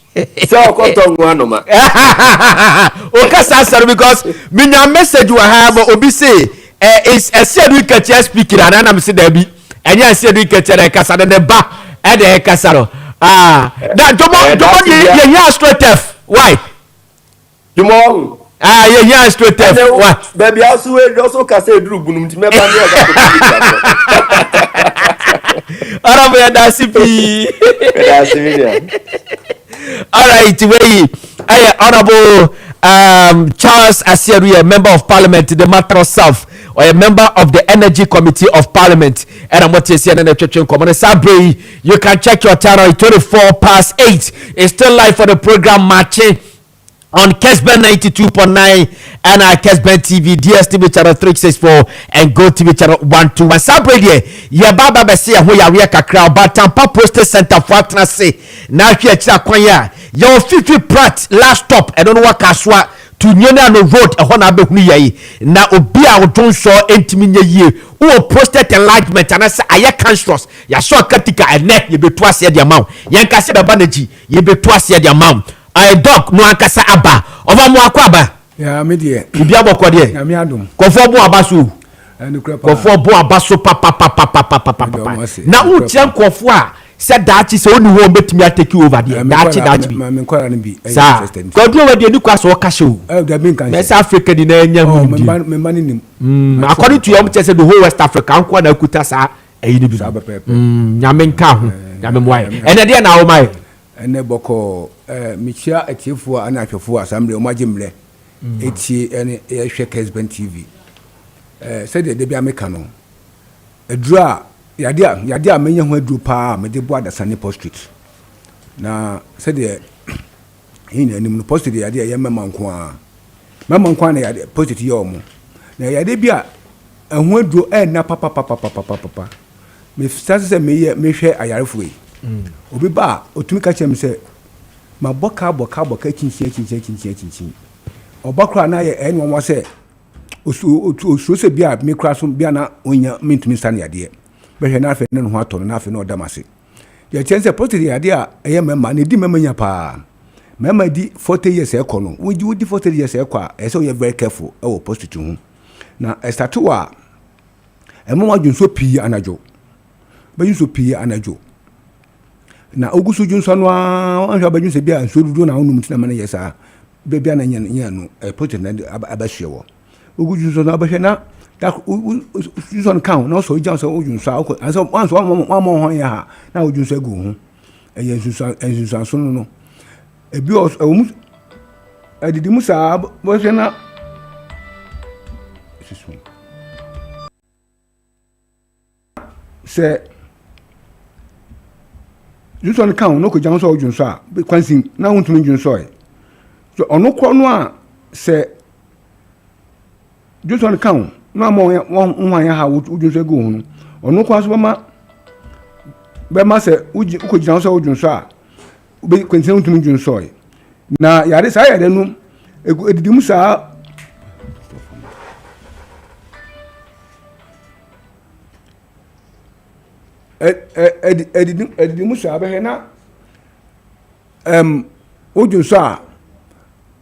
so ko tongu anoma o kasa sir because me na message we have obi say is a said we can speaking and am say there be enya said we can kasa de ba e de kasa no that jomo ye here straight f why jomo ye here straight f why baby also kasa eduru bunum ti me ba ni oga ko Arabo ya dasipi. All right, we Honorable Charles Asieru, a member of Parliament, the matter of self, or a member of the Energy Committee of Parliament. And I'm what you see in the church in common. Sabre, you can check your time at 8. It's still live for the program Maakye on Kessben 92.9 and Kessben TV, DSTV channel 364 and Go TV channel 121. Sabre there, ya baba besi ya hoya weka crowd, but Tampa Post Center for Atna say, now here chira kwanya, your 50 prat last stop, I don't know what kaswa to Nyona no road, a hona be huni yai, na obia o don't show entiminye ye, who posted enlightenment, and I say, I can't trust, ya so katika and net, you be twice the amount, yanka said abanaji, you be twice the amount. I dog no akasa aba oba mo akwaba ya me de ibi aboko de na me adum kofo bo abaso enu krepa kofo bo abaso papa na utia kofo a se daachi se oni wo betimi atake over there daachi bi me kwara ne bi godu we de ni kwaso o kase o da bin kan West Africa di na enya mu me mani nim according to your say the whole West Africa anko na kuta sa eyi ni bi nyame nka ho nyame mo aye ene de na wo mai ene boko michia atiefo ana ahwefo assembly o magimle eti ene ehwe Kessben TV said de bia meka no edura yade a menye ho aduru pa me de bo adasane post street na said yin anim no post street yade ye mema nko na yade post street ye omo na yade bia ho aduru na papa me start me hwe ayarefo yi obi ba otumi ka chem se ma boka chinchi obakra na ye eni won se osu se bia me kra so bia na onya mintumi sane yade be hwe na afa ne ho ato na afa ne odamase ye chense post yade a eye mema ne di mema nya pa mema di 40 years e kono wo di 40 years e kwa e se o ye very careful e wo post to hu na e start wa e mo adwunso pii anajo ba yunso pii anajo na ogusu junso no anhwa ba junso bia nso dudu na onum tina mane yesa bia na nya no project na abahwe wo ogusu junso na abahwe na da junso kan na so janso ojunso akọ anso wanso wa mo ho ya ha na ojunso agu hu eye junso so no ebi o adidi musa bo hwe na say just on count no ko jam so odwun so a kwansin na wontumi dwun so e so ono kro no a say just on count no mo won ya ha odwun so go hu ono kwa so be ma say ko jam so odwun so a be kwansin wontumi dwun so e na yare sa yare no edidimu sa edidimu sa be na odwun so a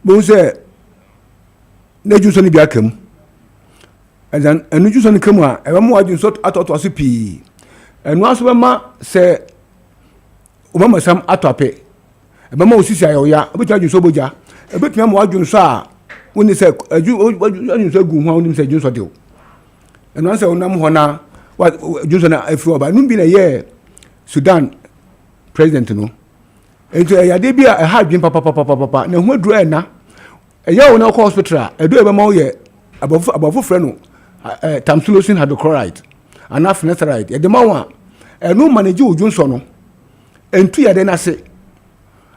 bo se na dwun so ni bi akam and enu dwun so ni kam a e ba mo adwun so atoto so pi enu aso be ma se o mama sam atope e ba ma osisi ayoya obi twa dwun so boja e be twa mo adwun so a woni se adwun so gu ho a woni se dwun so de o enu anse onam ho na dwun na afi oba nu bi na ye Sudan president no ento ya de bi a ha dwun papa na ho duro na ya wo na ko hospital e do e be ma wo ye abofo frɛ no tamsulosin hydrochloride ana finasteride ye de ma wo enu manage odwun so no entu ya de na se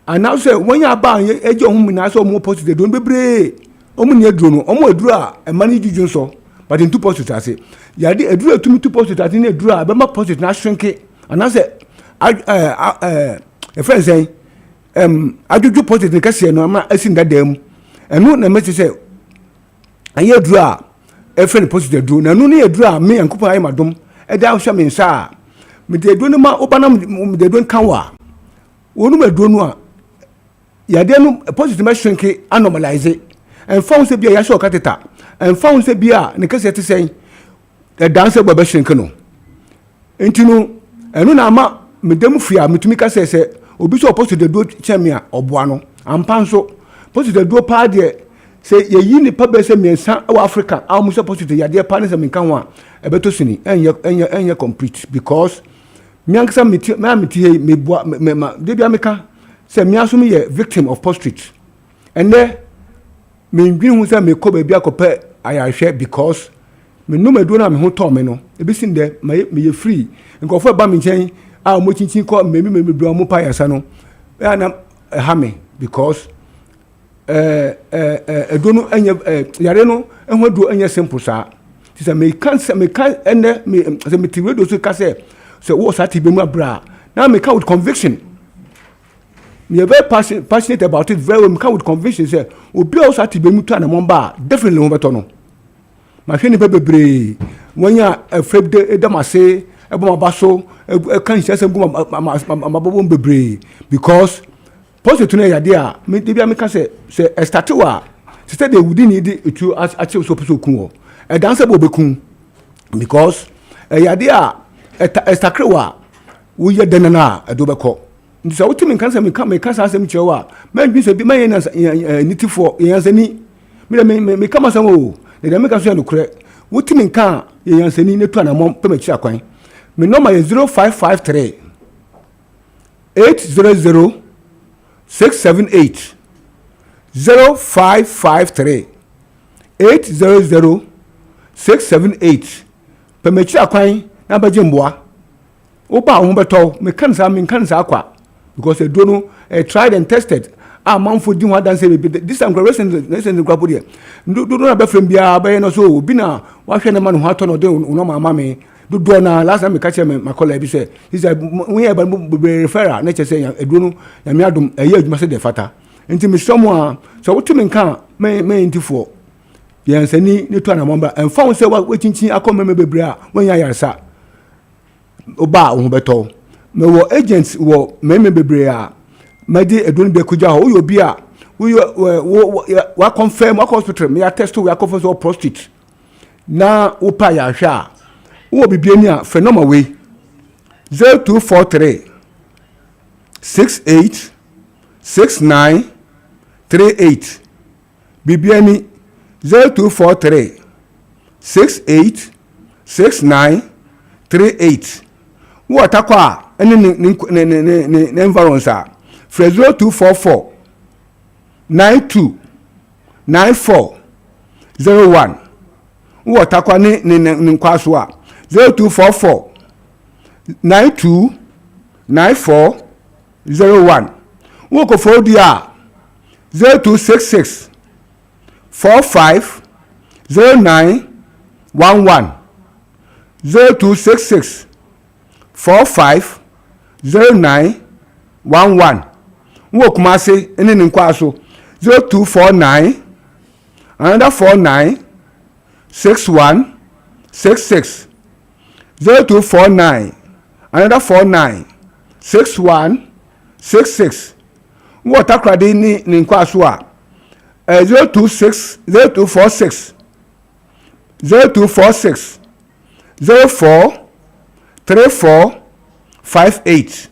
ana so wonya ba eje ohun na so mo post de don bebre omu ne aduro no omu aduro a e manage dwun so but in two post ase ya de aduro atumi two post ase ne aduro a be ma post na shrinke ana se e friend say aduro post ne kase no ma asin dadam enu na me se aye aduro a e friend post de aduro na nu ne aduro a me yankopa ayi madom e da hwa me nsa a me de aduro no ma obanam me de aduro kan wa wonu me aduro no a ya de no post ma shrinke anormalize and found se bia ya show kateta and found se bia ne kase te sen the dancer baba shrinke no entinu enu na ama medem fia metumi kase se obi so post de do chemia oboa no ampa nso post de do pa de se ye yi ni pa be se miensa wa Africa a mo so post de ya de pa ne se menka ho a ebeto sini enye complete because miankasa meti he meboa de bia meka se miaso me ye victim of prostrate and there me ndwin hu se me ko ba bia kope ayahwe because me no medo na me ho to me no ebi sin de me ye free nkofo ba me nchen a mo chinchin ko me bro mo pa yasa no ya na ha me because do no enye yare no enho do enye simple sa ti se me kan ene me se me tiwe do so ka se wo sa ti be mu abra na me ka with conviction me very passionate about it very well me ka with conviction say obi o sa ti be mu to na mo ba definitely mo beto no ma hwe ni bebre wonya afreb de damase ebo ma baso kan hye gum ma bobo bebre because post to na ya dia me de bia me ka say start wa say they would need it to achieve so kun o e dan say bo bekun because ya dia start wa wo ye denana edo beko nti so wotimi kan say me kan say asem chewa man bi say bi man nitifo yansani me kama say o de me ka so no kure wotimi kan yansani ne to na mom pe me chi akwan me number is 0553 800 678 0553 800 678 pe me chi akwan na ba jemboa wo ba ho beto me kan sa akwa because e do no tried and tested man for din wa dan say this time listen grabo there do na be frem bia ba no so obi na wa hwe na ma no ha to no de no mama me do na last time me catch me my colleague be say he said we e ba referral na che say e do no ya me adom e ya adwuma say de fata enti me somo so wo tumi kan me ntifo yansani ne to na mamba en fa say wa chinchin akoma me bebre a won ya yarsa oba wo beto me wo agents wo me bebre a made edun be kuja ho yo bia we confirm wa hospital me test we confirm so prostrate na wo pa ya hwa wo bibia ni a phenomena we 0243 68 69 38 bibia ni 0243 68 69 38 wo atakwa ne environment a 0244 92 94 01 wo takwa ni nkwaso a 0244 929401 woko for dia 0266 450911 0266 450911 wo kuma se ene ne nkwa so 0249 another 49 6166 0249 another 49 6166 wo takrade ni nkwa so a 026 0246 0246 04 3458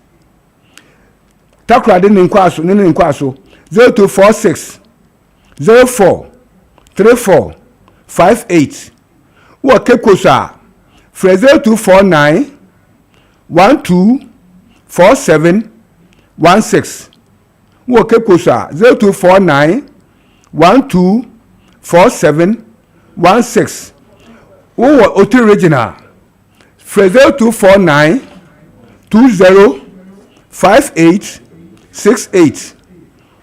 takrade ni nkwa so 0246 04 3458 wo kekosa fra 0249 124716 wo kekosa 0249 124716 wo oti original fra 0249 205868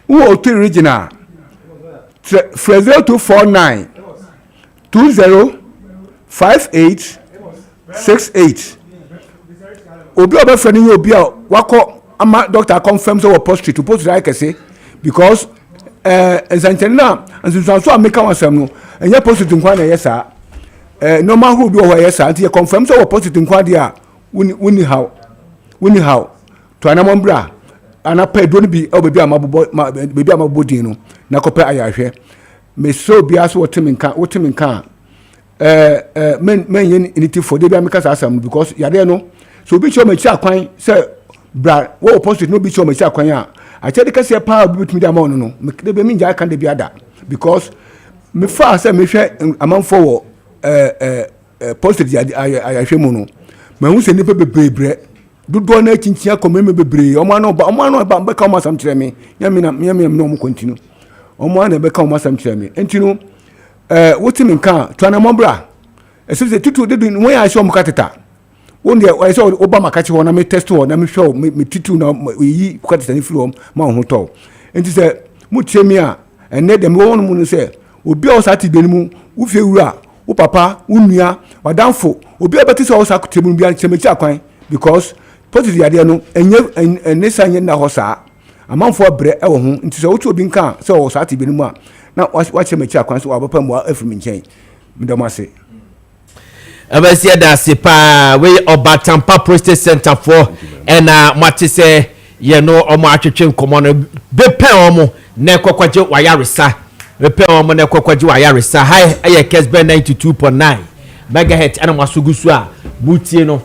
wo oti original fra 0249 205868 obi obefani ye obi a wako ama doctor confirm so post to post like say because ezanchena ansunso so ameka wasam no enye post to nkwa na yesa normal who bi o yesa anti confirm so post to nkwa dia woni how to anamombra ana pedo ni bi o bebi amabobo din no na kope ayahwe me so bia so woteminka men yen initi for dey be ameka asam because yade no so bi cho mechi akwan say bra wo post no bi cho mechi akwan a ache de kase pa bi bitumi da ma no no me be minja kan de bi ada because me fa say me hwe amanfo wo post di ayahwe mu no ma hu se ni pe bebre dodo na chinchia komeme bebre omo ano ba ka omo asam kire me nyame no mo continue omo ana be ka omo asam kire me entino wotimi nka twana mombra esese tutu de no ya show mo kateta wonde I saw Obama catch one na me test one na me show me tutu na yi kateta ni from ma ho to enti se mutiemi a ene dem won mu no se obi o sa ti beni mu wo fe wura wo papa wo nua wadamfo obi abeti se o sa kutemu bia chemechi akwan because positive yade no enye sanye na ho sa amanfo bre e wo ho nti se wotu obi nka se o sa ti beni mu a na wa chemechi akwan so wabapa mu afimi nchen midamase abasia da sepa we Obatampa Prostate Center for ena mate se ye no omo atwetwe nkomo no bepe omo na kokwaje wayaresa bepe omo na kokwaje wayaresa hi aye Kessben 92.9 megahertz ana masugusu a butie no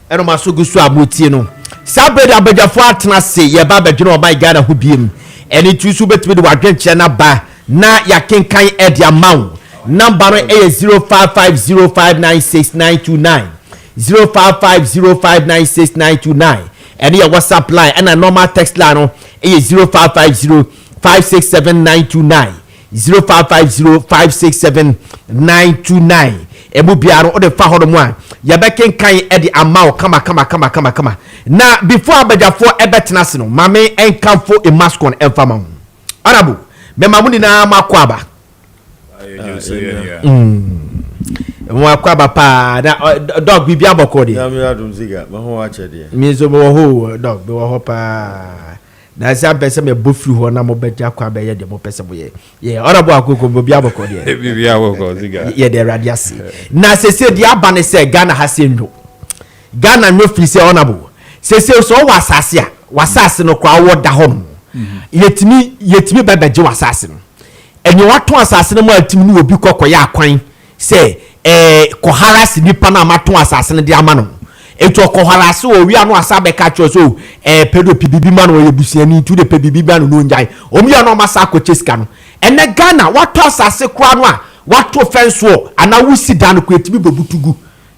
eno masugusu a butie no sabede abadjafo atena se ye ba badwene oban Ghana ho biem eni tusu betime de wadwenche na ba na ya kenkan edi amount number no 0550596929 0550596929 eni ya WhatsApp line and a normal text line no 0550567929 0550567929 ebu biaro o de fa hodo mu a ya be kenkan edi amount kama na before abajafo ebetena se no mame enkamfo emascon enfama honorable me mamuni na makwaba makwaba pa na dog bibia bokodi na me adum ziga ma ho ache de mi zo bo ho dog be ho pa na sa pese me bofri ho na mo beja kwa be ye de mo pese bo ye honorable akoko bibia bokodi bibia bokodi ziga ye de radiasi na sese dia bane se Ghana hasendo Ghana no fi se honorable sese so wasase no kwa wo da ho yetimi bebeje wasase no enye wato asase no ma atimi no obi kokoya akwan se ko harasi nipa na mato asase no de ama no eto ko harasi o wi anu asabe ka cho so pedo pibibi ma no yebusiani tu de pibibi ba no njai omi anu masa ko cheska no ene Ghana wato asase kwa no a wato fenso ana wusi dan ko etimi bebutugu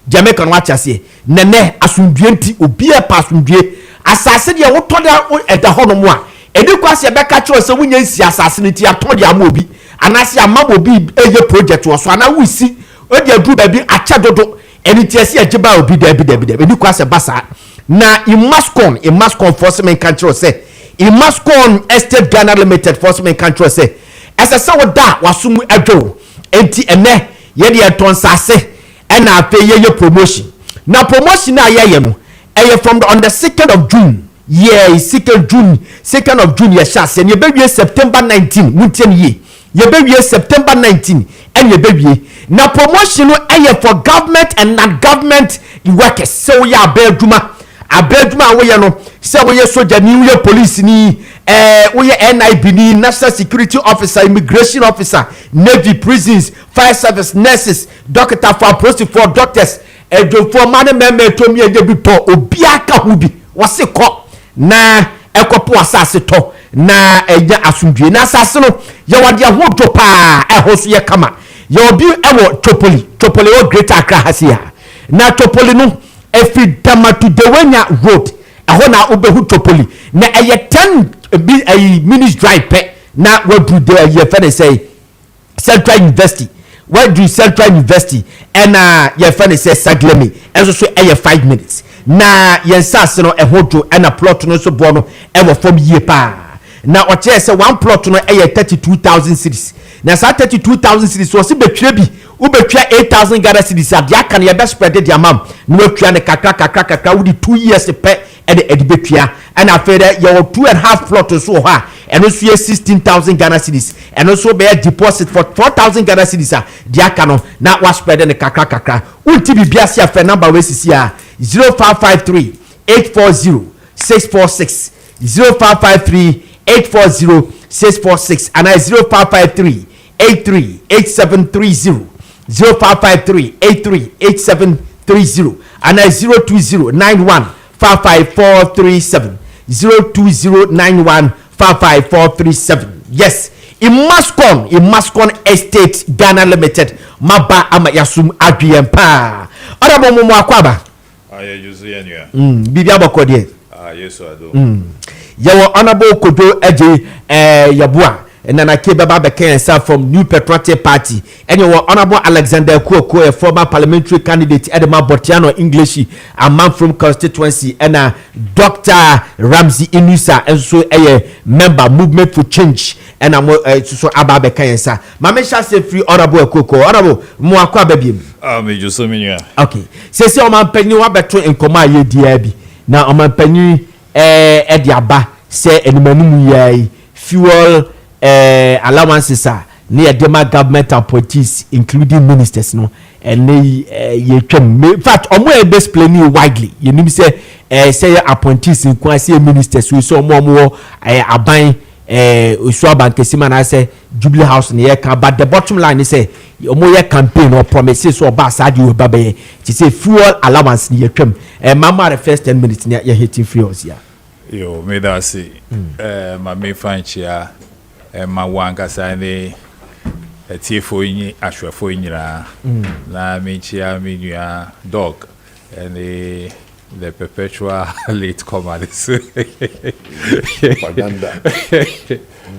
Jamaica no achase nene asundue nti obi e pa asundue asase de woto da eda ho no mo a edi kwase be ka cho so wunya nsi asase nti ato de ama obi anase ama obi eye project wo so ana wusi o de adu baby acha dodo eni ti ase agiba obi da eni kwa se basa na imascon enforcement control say imascon estate Ghana limited enforcement control say ese se wo da wasumu adwo enti ene ye de ton sase ena ape ye promotion na promotion na ye no eye from on the 2nd of June yeah 2nd of June ye sha se ne be September 19 muntie ye be September 19 and ye be na promotion no eye for government and non-government workers so ya abeduma we no say we soldier ni we police ni we NIB ni national security officer, immigration officer, navy, prisons, fire service, nurses, doctor for post for doctors for man member to me de bi to obiaka hubi wase ko na ekopo asase to na enya asundue na asase no ye wade ahodo pa ehoso ye kama ye obi ewo topoli o greater Accra hasia na topoli no efi damatu dewanya road aho na obehu topoli na eye 10 minutes drive pe na wadu de ye fene say Central University where do Central University and ye fene say Saglemi enso so eye 5 minutes na ye sase no ehodo and a plot no so bo no ewo form ye pa na oche say one plot no eye 32,000 cedis na sa 32,000 cedis so se betwe bi ubetwa 8,000 Ghana cedis adia kan ye be spread the amount no betwa ne kakra wudi 2 years pe and betwa and after your 2.5 plot so ha and also 16,000 Ghana cedis and also be a deposit for 4,000 Ghana cedis dia kan na was spread ne kakra unti bibia se afa number we sisi a 0553 840 646 0553 840 646 and 0553 838730 0553 838730 and 02091 55437 02091 55437. Yes, it must come Estate Ghana Limited maba ama yasum adwempa orabo momo akwaba aye yuzu yanua bibi abokode yeso ado yawo honorable kodo eje yabua nana kebaba bekensa from New Patriotic Party and your honorable Alexander Kuoko, a former parliamentary candidate Edema Botiano English a man from constituency and Dr. Ramsey Inusa and so a member movement for change and so ababe kensa mama sha say free honorable Kuoko honorable mo akwa babiem me juso minua okay say o man panyi wa beto enkoma ye dia bi na o man panyi e dia ba say enimanu yai fuel allowances are near Dema government appointees, including ministers, no, and ye can in fact, explaining widely. You need to say appointees in quasi ministers, we saw more a buying Uswaba and Kessben, I say Jubilee House near but the bottom line is say your campaign or promises or bad you baby to say fuel allowance near Trim and Mama the first 10 minutes near your hitting fuels, yeah. Yo, may that see my main fan chair. Ma wanga sane tiefo yin ahwefo nyira na menchia menua dog and the perpetual late comer this propaganda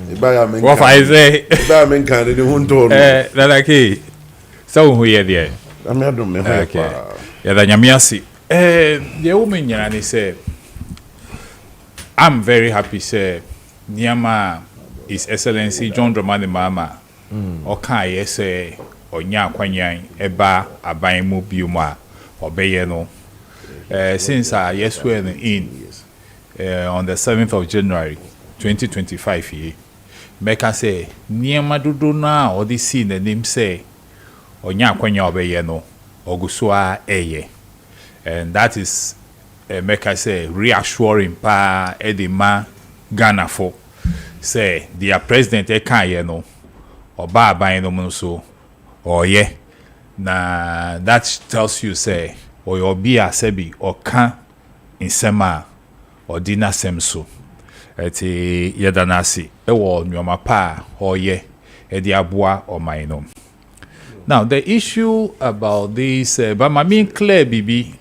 ibaya men what I say ibaya men kan de hunto na like so hu ye there am ya do me ho pa ya da nyamiasi ye wo menyara ni say I'm very happy say niama His Excellency John Dramani Mahama oka yese onya akwanyan eba aban mu biuma obeye no since I swear in on the 7th of January 2025 here make say niema dodo na odi si na nim say onya akwanyan obeye no ogusua eye and that is make say reassuring pa edema Ghana for say the president can no oba aban no so oye na that tells you say obi asebi oka insema odina semso eti yedanasi ewo nyoma pa oye edi aboa oman. Now the issue about this but my mean clear bibi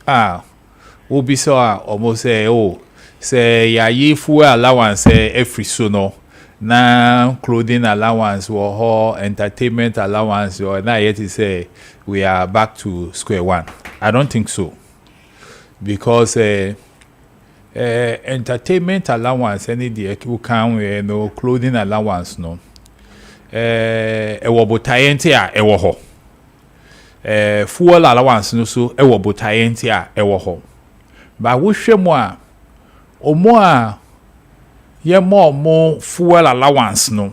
obi so almost say say ya ye fuel allowance every so no na clothing allowance or entertainment allowance or now yet to say we are back to square one. I don't think so, because entertainment allowance any the who can no clothing allowance no ewo botayenti a ewo ho fuel allowance no so ewo botayenti a ewo ho ba wo hwemu a omo a ye mo fuel allowance no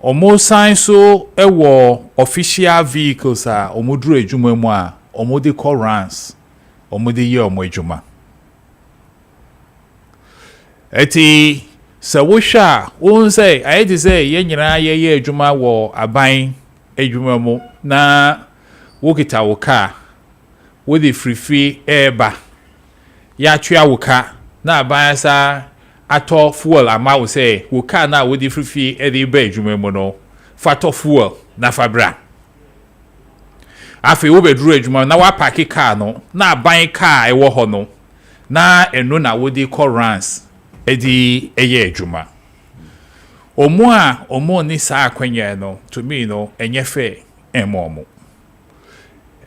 omo sign so ewo official vehicles a omo duru ejuma mu a omo de call runs omo de ye omo ejuma eti se wo hwa won say aye ti say ye nyina ye ejuma wo aban ejuma mu na wo kita wo car wo de free eba ya twa wo car na aban sa ato fuel ama wo say wo car na wo de free e de ba ejuma mu no fato fuel na fabra afi wo bedru ejuma na wa park car no na aban car e wo ho no na enu na wo de call runs edi eye ejuma omo ni sa akwanya no to me no enye fe emomo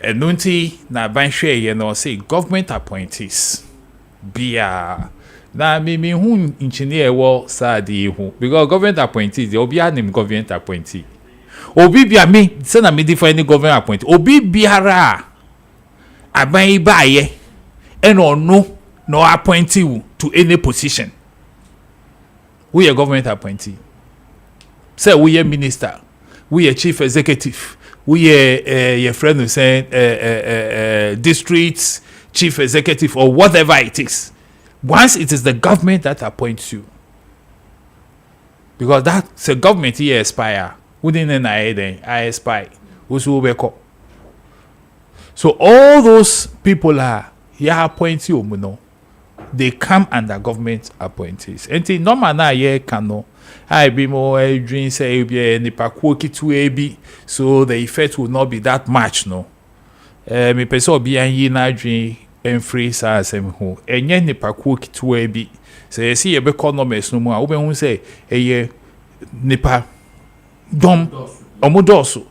enunti na ban hwe ye no say government appointees bia na me hu engineer wo sa di hu because government appointees obi anim government appointee obi bia me say na me define government appointee obi biara aban ba ye eno no appointee you to any position. We are government appointee. Say we are minister, we are chief executive, we are your friend who say district chief executive or whatever it is. Once it is the government that appoints you, because that's a government here expire. Within an I expire. So all those people are here appoint you, no. They come under government appointees. And normal na ye kano. I be more dream say be nipa kwoki to ebi, so the effect will not be that much, no. Me person be an na dream and free sa asem ho. Enye nipa kwoki to ebi. Say see e be economists no more. We hu say eye nipa dom omudoso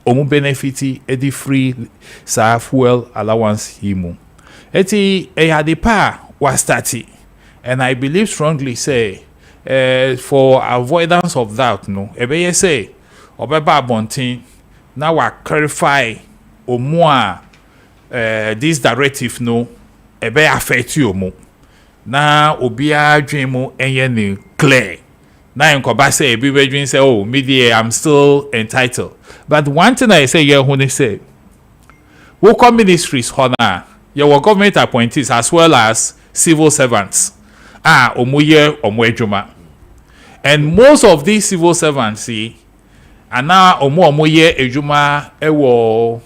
omu benefiti edi free sa fuel allowance himu. Eti ehadipa was started, and I believe strongly say for avoidance of that no ebe say obeba bontin na wa clarify omua this directive no ebe affect you mo na obia adwen mu enye ne clear na enkoba say ebi bedwen say oh media I'm still entitled, but one thing I say here when say we come ministries hona your government appointees as well as civil servants omuye omwejuma, and most of these civil servants see and now omuye ejuma ewo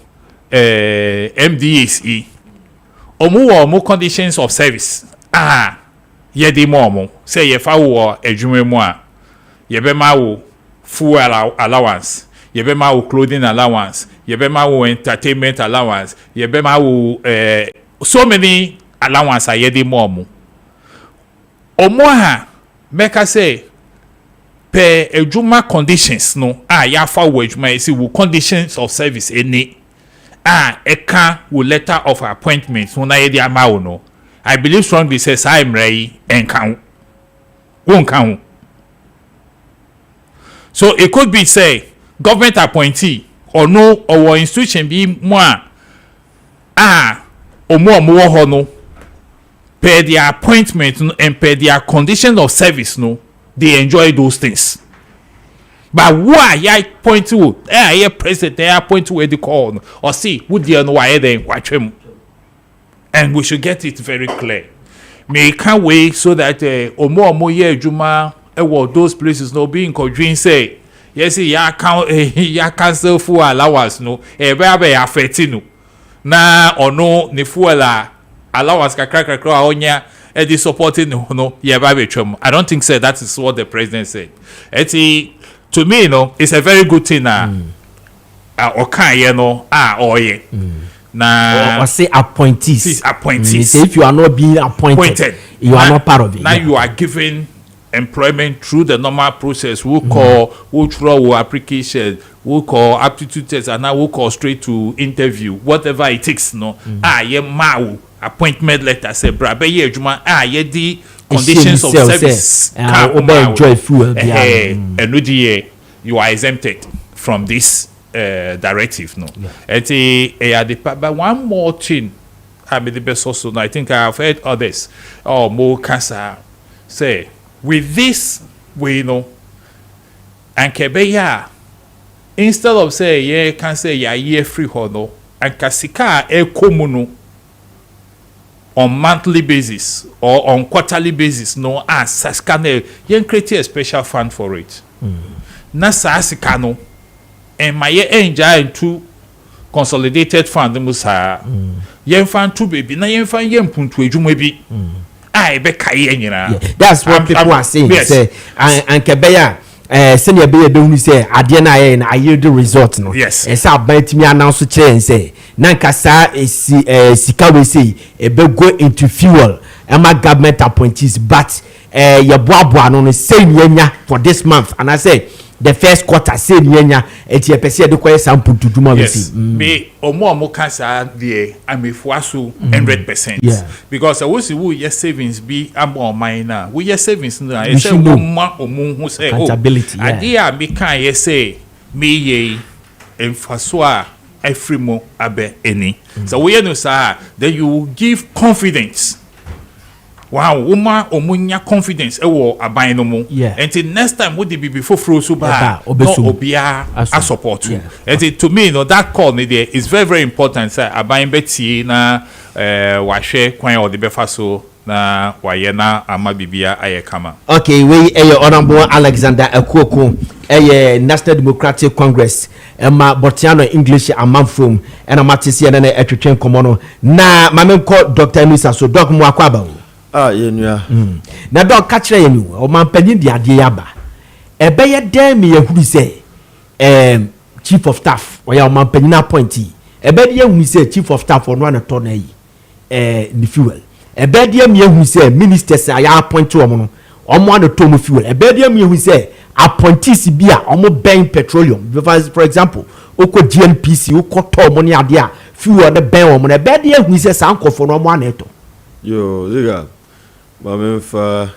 MDSE omu conditions of service ye di mo say ye fa wo ejuma mu a ye be ma wo fuel allowance, ye be ma wo clothing allowance, ye be ma wo entertainment allowance, ye be ma wo so many allowance are yedi momu omo ha make say per ejuma conditions no ya fa wo ejuma isi wo conditions of service any eka wo letter of appointment no na yedi amawo no. I believe strongly says I'm ready and can won't count. So it could be say government appointee or no or institution be more omo ho no per their appointment and per their condition of service no they enjoy those things, but why ya point to ya president ya point to where the call no, or see who dey no why then watch him, and we should get it very clear. Me can't wait so that omo ye juma those places no being conjoined say yes ya cancel full allowance no be affect no na ono ne fuel allowance kakra onya e supporting no ye ba betwam. I don't think say that is what the president said. To me it's a very good thing okan ye no oye na or say appointees. Appointees. If you are not being appointed, you are not part of it. Now you are given employment through the normal process. We'll call, we'll throw our application, we'll call aptitude test, and now we'll call straight to interview, whatever it takes. No, yeah, mau appointment letter say, brabe ye juma, yeah, the conditions of service. Enjoy food. And you are exempted from this directive. No, but one more thing. I mean, the best also. I think I have heard others. Oh, more cancer. Say with this, we know. And kebeya, instead of say yeah, can say yeah, year free hono. And kasika komuno on monthly basis or on quarterly basis. No, as saskane, you create a special fund for it. Na sasikano, and my enjoy into consolidated fund musa. Yen fan two baby na yen fan yen puntu edwuma bi I be kai nyina. That's what people are saying. Yes. Say and kebeya senior be hu say ade na aye na aye the result no. Yes. E say abantimi announce kire say nanka sa sika we say e be go into fuel my government appointees but your boa no say nyanya for this month and I say the first quarter say nyanya eti e pese de koye sample duduma we see me omo kasa there amefuaso 100%. Because I was who your savings be amo mine na we your savings na e say omo hu say accountability idea me kan ye say me ye emfaso a efrimo abe eni so we no say then you give confidence. Wow, woman omunya confidence ewo aban no mu. Until next time would be before so ba no obia a support you. And to me, that call me there is very very important. Say aban beti na wahwe kwan o de befa so na waye na ama bibia ayekama. Okay, we honorable Alexander Ekuoko National Democratic Congress ma Botiano English amamfom and amatisi na etwetwen komono na mamemko Dr. Enusa so doc mu akwaba. Yenua. Na dog catch you or man penny the idea yaba. A bayer damn me a who say chief of staff or your man penny appointee. A bed we say chief of staff on one attorney the fuel. A bed who say ministers I appoint to one ton fuel. A bed who say appointees beer almost buying petroleum. For example, Oko GNPC, Oko to money idea fuel the bell on a bed who says uncle for no one eto. Yo, Ziega. Mamemfa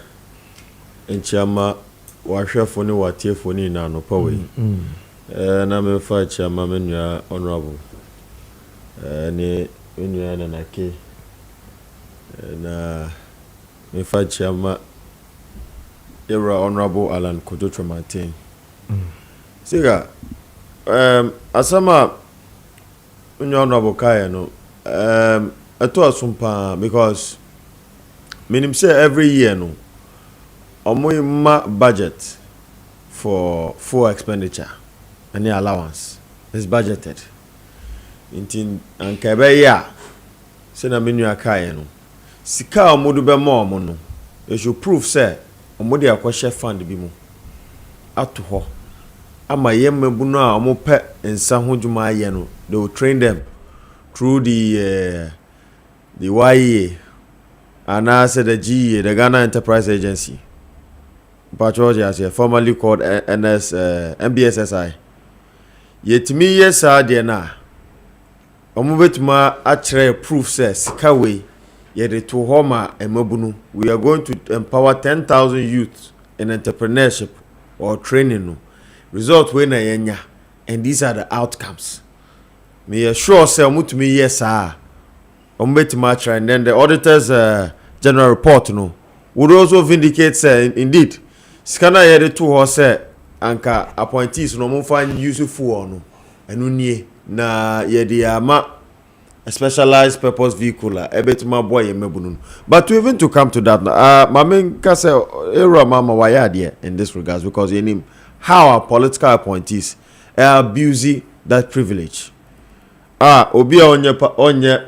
enchama wahwefo ne watiefo ni na no powe na memfa chama menua honorable ne menua na nake na memfa chama era honorable Alan Kojocho Martin Ziega asama menua honorable kaya no eto asumpa because meaning say every year no omo budget for full expenditure and the allowance is budgeted in ankebe ya say na menu akaye no sika omodu be ma omo no you should prove say omo de akwhye fund bi mu ato ho ama yemmabu no a omo pe nsa ho dwuma aye no they will train them through the YE and I said the GE, the Ghana Enterprise Agency, formerly called MBSSI. Yet me yes dear na. Omubetuma actually proof says Kawe yet to Homa and Mobunu. We are going to empower 10,000 youth in entrepreneurship or training. Result when yenya, and these are the outcomes. Me assure say omutumi yes sir. Omubetuma and then the auditors general report no would also vindicate say indeed scanner yede to ho say anka appointees no mo fan useful no enu nie na yede ama a specialized purpose vehicle ebetima boy emebunu but even to come to that mamen ka say era mama why there in this regards because you name how our political appointees are abusing that privilege obi onye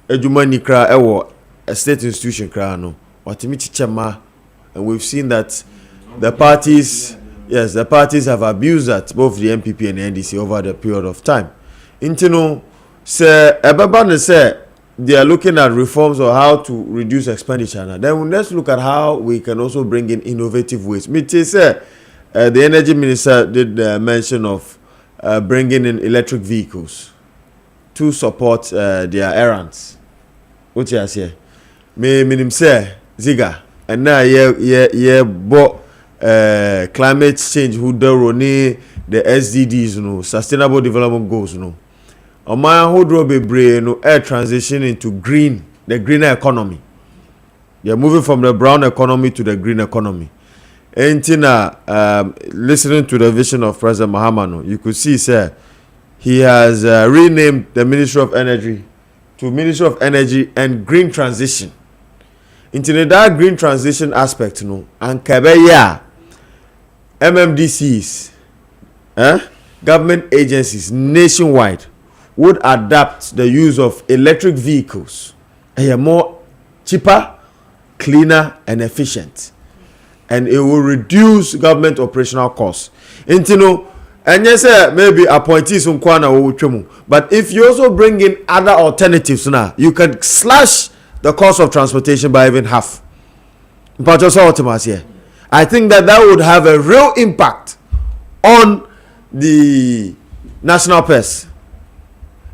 edwuma nikra ewo a state institution krano watimi chichema and we've seen that the parties have abused that both the MPP and the NDC over the period of time intino say ebeba ne say they are looking at reforms or how to reduce expenditure. Now, then let's look at how we can also bring in innovative ways. Me say, the energy minister did mention of bringing in electric vehicles to support their errands. What you say? Me minim say Ziega, and now but climate change who the SDGs, sustainable development goals, Oman who draw be air transition into the greener economy. They are moving from the brown economy to the green economy. And listening to the vision of President Mahama, you could see, sir, he has renamed the Ministry of Energy to Ministry of Energy and Green Transition. Into that green transition aspect, and Kebeya, MMDCs, government agencies nationwide would adapt the use of electric vehicles. They are more cheaper, cleaner, and efficient. And it will reduce government operational costs. And yes, maybe appointees on Kwana will, but if you also bring in other alternatives now, you can slash the cost of transportation by even half. I think that would have a real impact on the national purse.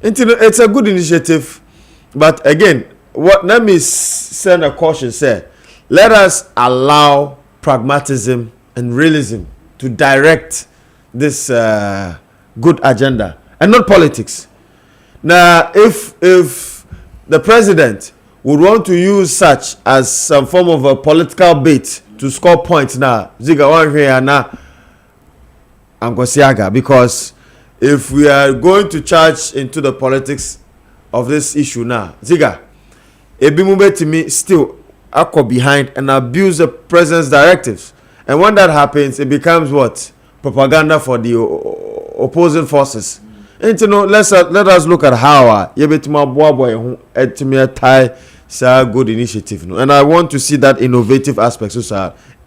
It's a good initiative, but again, let me send a caution, say, let us allow pragmatism and realism to direct this good agenda and not politics. Now, if the president would want to use such as some form of a political bait to score points now, Ziega one here now, Ziega, because if we are going to charge into the politics of this issue now, Ziega, Ebimube to me still go behind and abuse the president's directives, and when that happens, it becomes what? Propaganda for the opposing forces. And let us look at how good initiative, and I want to see that innovative aspects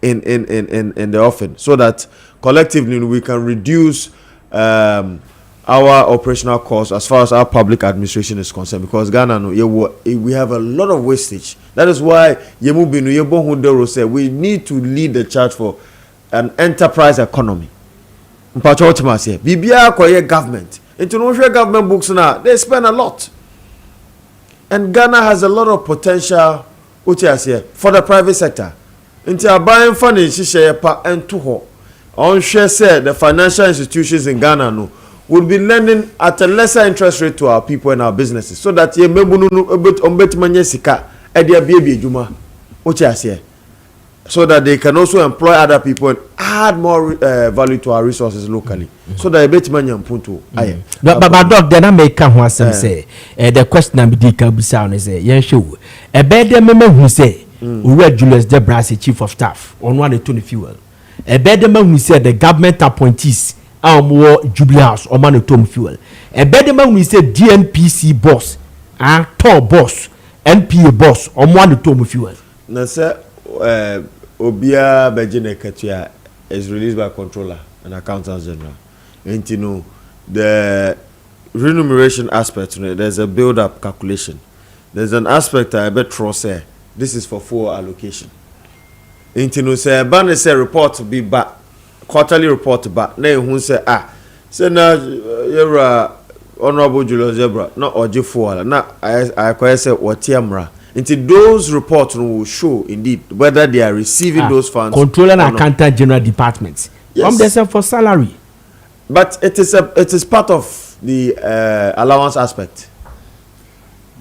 in the offing, so that collectively we can reduce our operational costs as far as our public administration is concerned, because Ghana we have a lot of wastage. That is why we need to lead the charge for an enterprise economy. Government international government books now, they spend a lot, and Ghana has a lot of potential for the private sector. Into buying funding and to said the financial institutions in Ghana would be lending at a lesser interest rate to our people and our businesses, so that so that they can also employ other people and add more value to our resources locally, so that a bit money and punto. But dog, then I make one say the question I'm being sound is a show a better member who say we were Julius Debrasi, chief of staff on 120 fuel. A better man who said the government appointees are more Jubilee House or Manitom fuel. A better man who said DNPC boss and tall boss, NPA boss or Manitom fuel. No, sir, Obia Bejine Katia is released by controller and accountant general. And the remuneration aspect, there's a build-up calculation. There's an aspect I bet say this is for full allocation. Say ban say report to be back, quarterly report back. Now who say say na you're honorable Julius Zebra not oji for na I say watiamra. Until those reports will show indeed whether they are receiving those funds. Controller and accountant general departments. Yes. They for salary. But it is part of the allowance aspect.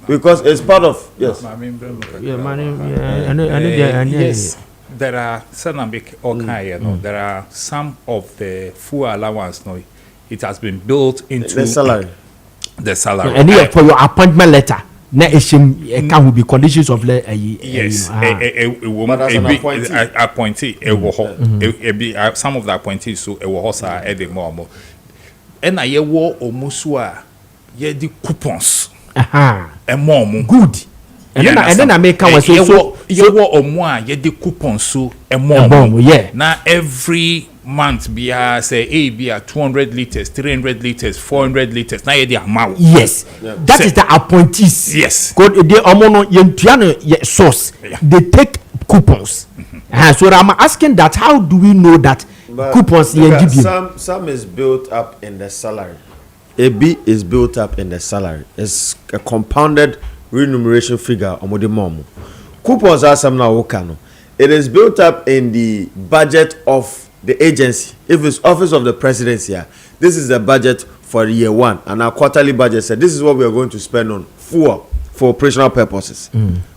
Because it's part of yes. Yes. There are certain there are some of the full allowance. No, it has been built into the salary. The salary. And for your appointment letter, it can be conditions of yes. Appointee. Some of the appointees so a more. And I war almost the coupons. A mom good. and then I make one so you were more ye the coupon so a more yeah. Now every month be say a be 200 liters, 300 liters, 400 liters. Now you the amount. Yes, that is the appointees. Yes, God they omono yentuano source. They take coupons. So I'm asking that how do we know that coupons some is built up in the salary. A B is built up in the salary. It's a compounded remuneration figure on the mom. Coupons are some now okano. It is built up in the budget of the agency. If it's office of the presidency, this is the budget for year one, and our quarterly budget said this is what we are going to spend on for operational purposes.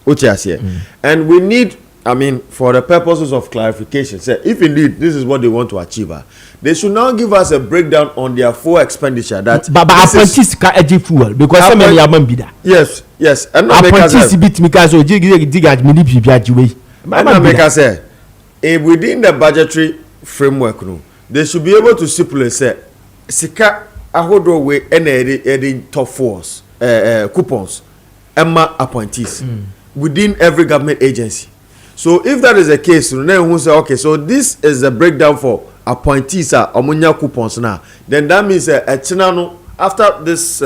Which is here, and we need. I mean, for the purposes of clarification, say if indeed this is what they want to achieve, they should now give us a breakdown on their full expenditure. That but appointees can edge fuel because some of them be that. Yes, and not appointees bit because of dig many people. And not make us say, within the budgetary framework, no, they should be able to stipulate say, sika ahodo we any top force coupons, emma appointees within every government agency. So if that is the case, then who say okay, so this is the breakdown for appointees omunya coupons now. Then that means after this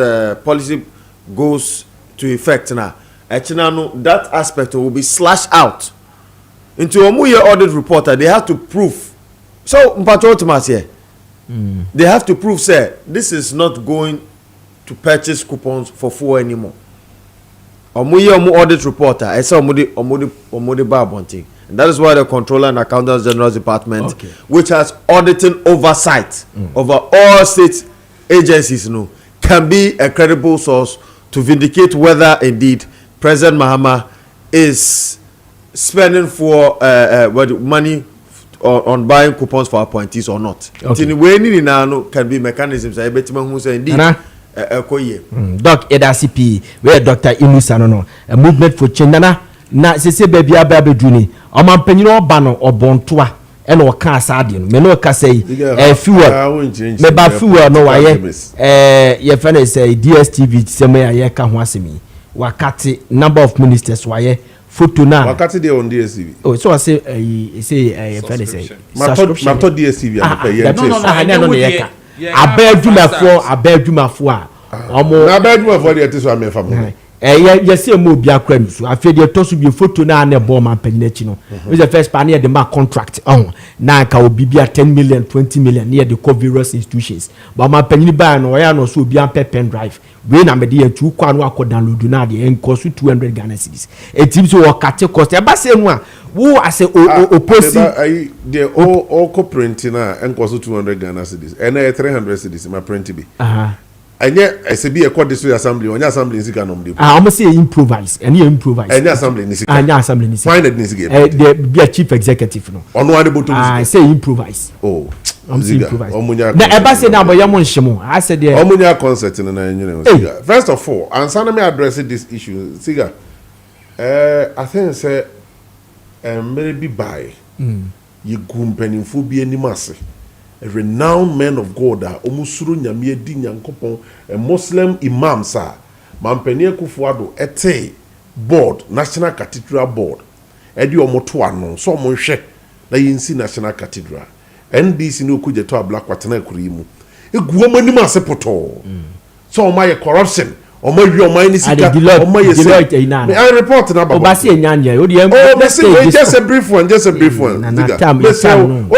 policy goes to effect now, that aspect will be slashed out into omuye audit reporter. They have to prove. So here, they have to prove say this is not going to purchase coupons for fuel anymore. Omu audit reporter, I saw omudi babonting. And that is why the Controller and Accountants General's Department, which has auditing oversight over all state agencies, can be a credible source to vindicate whether indeed President Mahama is spending for money on buying coupons for appointees or not. Can be mechanisms. I bet who say indeed. Doc EDACP where Dr. Inusa no a movement for change na se baby ababeduni o man panyin oba no obontoa e na o ka asade no me no ka say fuel me ba fuel no wa ye fene say DSTV se me ya ka ho asemi wakati number of ministers wa ye photo na wakati dey on DSTV. Oh so I say fene say mato DSTV no ye abedumafo omo na abedumafo dey teso amefam yes mo obi akra mi so afie dey toso bi photo na na bo man pagina chi no we the first pan the mark contract na ka obi bia 10 million 20 million near the various institutions but man pagini ba no ya no so obi an pen drive we na me dey tu kwa no akọ download na dey enko so 200 Ghana cedis etim so wakate cost e ba se no a wo ase opposing the all co-printing na enko so 200 Ghana cedis and 300 cedis my print be anya SB e kwa district assembly onya assembly nzika no mde am say improvise anya assembly nzika find it nzika the be chief executive no ono ade bottom say improvise I'm improvise na eba say na aboya mo nhimo I said there omunya concert na nyene Ziga. First of all answer me address this issue Ziga. I think say maybe by you gumpenifo bi animase a renowned man of God omusuru nyame edi nyankopon a Muslim imam sir mampani akufuado ete board National Cathedral board edi omoto ano so omonhwe na yinsi National Cathedral NDC no kuje to black watena kurimu egu omanim ase poto so omaye corruption omawi omani sika omaye I report na baba obasi enyanya o dey just a brief one what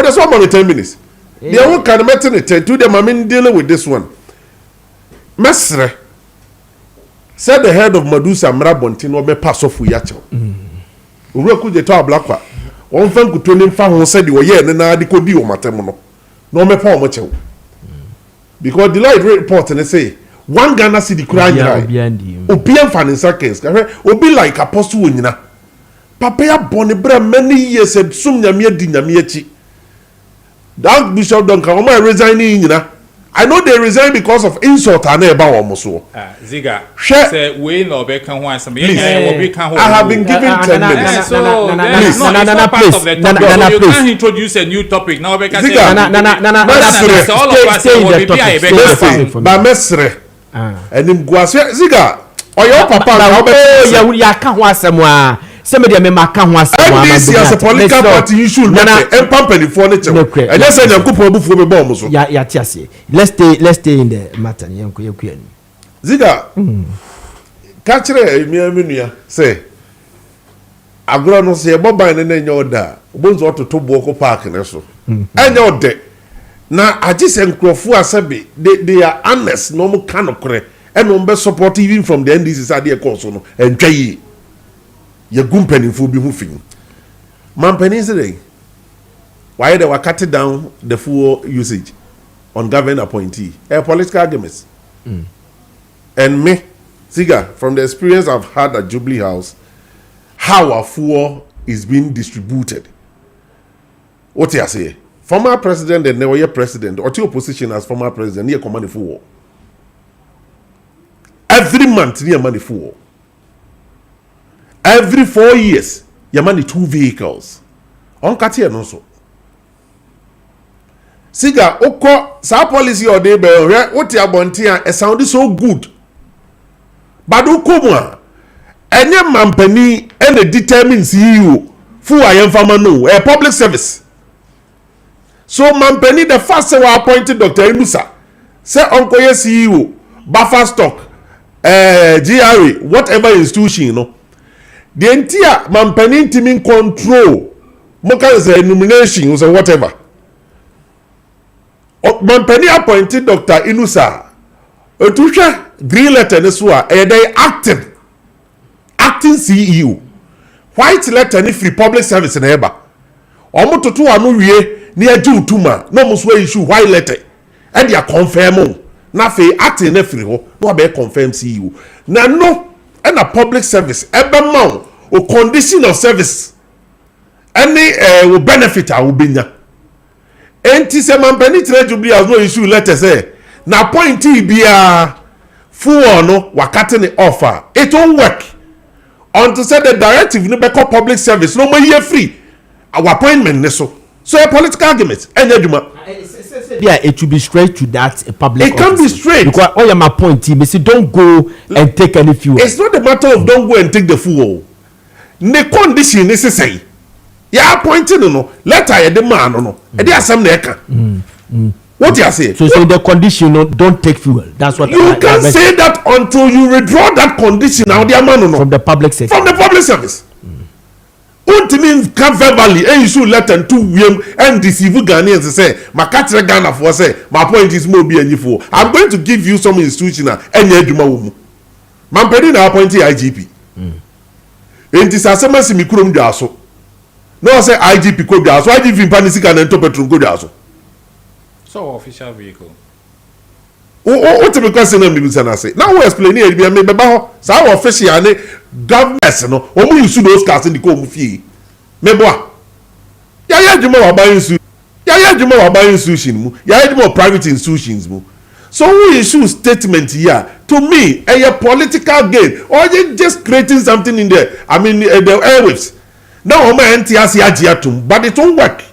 is 1 minute 10 minutes they won't can meeting it to them I mean dealing with this one Mesre said the head of Medusa Mrabontin will be pass off with yacho we kuje to black wa one fan could tell him fa ho said you ye na de ko di o matem no me pa o chew because the light report and they say 1 Ghana cedi kura nyira obi am fan in seconds obi like apostle onyina papa ya bone bra many years said sum nyame di nyame achi that Bishop Duncan o my resigning nyina I know they resign because of insult and eba wo moso Ziga say we no be kan ho asem ye we kan ho I have been given 10 minutes you can't introduce a new topic now we can say ba mesre enim guase Ziga your papa ya ka ho asem a se me de me maka ho asem a NDC as a political party you should not company for nature and just say Nyankopon bufuo be bom so ya tiase let's stay in the matter yanko yakua ni Ziga ka kire emiamnua say agro no se boban ne na nya oda obonzo ototo buoko park ne so enya ode na agise nkrofo asabe they are honest no mo kanokre and on be support even from the NDC side e course no entwa yi ye gumpani fo bi hu fin mampani say why they were cutting down the fuel usage on government appointee a political arguments and me Ziga from the experience I've had at Jubilee House how our fuel is being distributed. What you say? Former president and now your president or your position as former president near command fuel. Every month near money fuel. Every 4 years your money 2 vehicles. On Katia no so. Siga oko sa policy or day be what you abontia it sounded so good. But ukomwa enye mampani ene determine CEO fu ayemfama no a public service. So mampani the first we appointed Dr. Inusa say onkoye CEO buffer stock GRA whatever institution you know the entire mampani team control moka say nomination or whatever mampani appointed Dr. Inusa otusha green letter ne so a dey acting CEO white letter ni free public service na eba omo toto anu wie ni aju utuma no mo so issue white letter e dia confirm na fe acting na free ho no be confirm CEO na no e na public service ebe ma o condition of service any will benefit a will benya enti se mampani trade Jubilee as no issue letter say na appointee bia full no wakati ni offer it won't work until say the directive ni be call public service no more year free our appointment ne so a political argument enya djuma yeah it should be straight to that public it can be straight because all your appointee me say don't go and take any fuel. It's not a matter of don't go and take the fuel ne condition necessary ya appointing no letter ye the man no e dey asem na e ka what you say? So the condition don't take fuel. That's what you can say that until you withdraw that condition. Now the man from the public sector. From the public service. What means can verbally and you should let them to and deceive Ghanaians say my catcher Ghana for say my point is more be any for. I'm going to give you some institution and yeduma wumu. Man pedi na appointee IGP. And this assignment mi kurom jaso. No say IGP ko jaso. IGP impanisi kan ento petrol ko jaso. So official vehicle. What the question na me say? Now we explain here be me beba ho. Sa official ane governments no. Omo use those cars in the ko mu fie. Me boa. Ya djuma wa buy institution. Ya djuma wa buy institution mu. Ya djuma private institutions mu. So who issue statement here to me a political gain or you just creating something in there. I mean the airwaves. Now omo NTS agiatum but it won't work.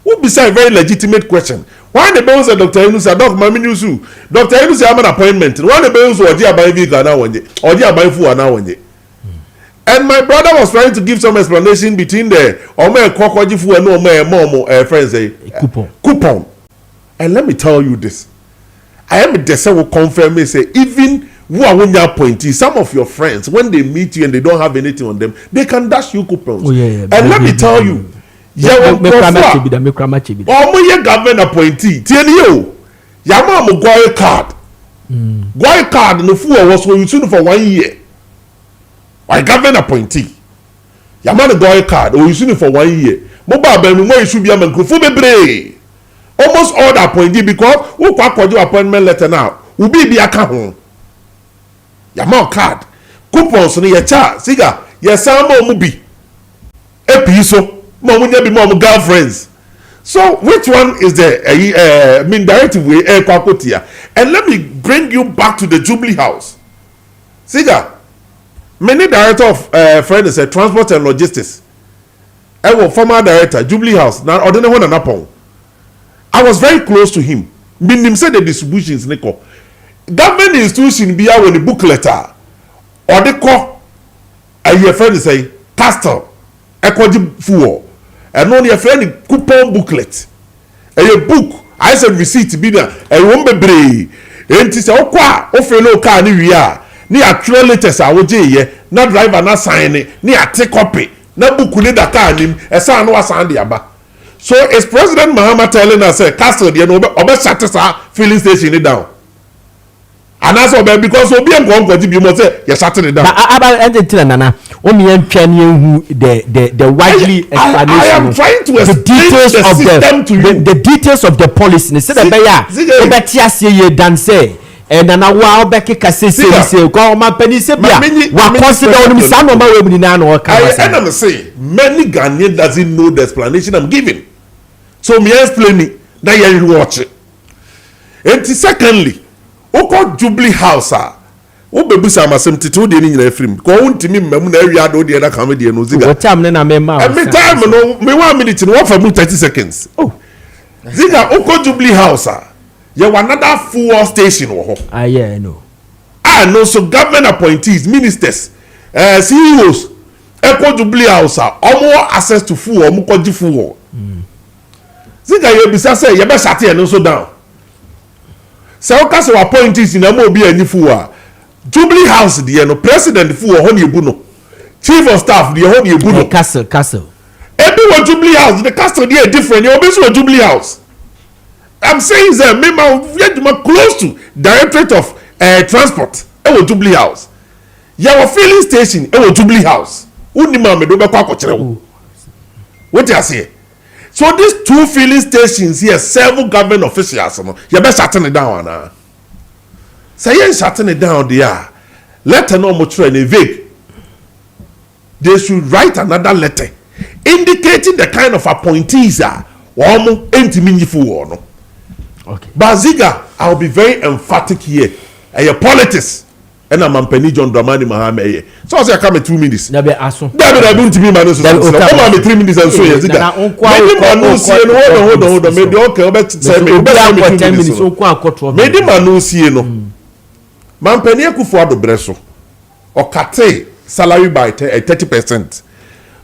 Who beside very legitimate question. Why the bells of Dr. Inusa, Dr. Maminusu, Dr. Inusa have an appointment. Why the bells or dear by vehicle now one day, or dear by food now one day. And my brother was trying to give some explanation between the Ome Kwakwajifu and no more friends say coupon. And let me tell you this. I am the same will confirm me say even who are when you appointee, some of your friends when they meet you and they don't have anything on them, they can dash you coupons. Oh, yeah. And let me tell you. Omo ye government appointee tieni yo yama mo goy card no fuel was for you for 1 year why government appointee yama the goy card or you for 1 year mo ba ba mo issue bi am nkrofo bebre almost all the appointee because who kwakojo appointment letter now will be aka ho yama card coupons no ye cha siga ye sama mo bi episo mom girlfriends. So which one is the directive way and let me bring you back to the Jubilee House. Ziga, many director of friend is transport and logistics. Former director Jubilee House. Now I don't know what an I was very close to him. Meaning say the distributions Nico. Government institution be out with the book letter. or the call your friend say castle equity fuel and on your friend coupon booklet a book I said receipt be there a won't be brave and to say oh qua oh fellow car ni ni actual letters I would ye na driver na sign it ni a take copy na book ni da car nim e say no asan dia ba so is President Mahama telling us say castle dey no obe shut filling station it down and that's all because obi en go be mo say you shut it down aba entin nana o mi en twa ni hu the widely explanation I am trying to explain the system to you the details of the policy say the beya e be ti ase ye dan say nana wa obekeka say ko ma pani se bia wa consider on sa no ma we ni na no ka and I'm saying many Ghanaians doesn't know the explanation I'm giving so me explain it na you watch it and secondly oko Jubilee House wo bebu sa masem tete wo de ni nyina free ko wontimi mmam na awia do de na kam de no Ziga what time na me ma every time no me 1 minute no for 30 seconds oh Ziga oko Jubilee House you another fuel station wo ho yeah no no so government appointees ministers CEOs eko Jubilee House omo access to fuel omo koji fuel Ziga you bisa say you be shut here no so down so because our appointees in am obi anifu a Jubilee House the no president fu ho na ebu no chief of staff the ho na ebu no castle every Jubilee House the castle dey different you obi so Jubilee House I'm saying that me ma close to directorate of transport e Jubilee House your filling station e Jubilee House uni ma me do be kwa akokere wo what you say so these two filling stations here several government officials no you be shutting it down na say you shutting it down there letter no more train vague they should write another letter indicating the kind of appointees are omo entimi nyifu wo no okay but Ziga I'll be very emphatic here politics and I'm Mampeni John Dramani Mahama so I say I come 2 minutes na be aso David ntimi ma no so come me 3 minutes and so here Ziga hold on me dey okay obet say me 10 minutes onko akotro me di ma no sie no Mampeni Akufo Addo breso okate salary by 30%.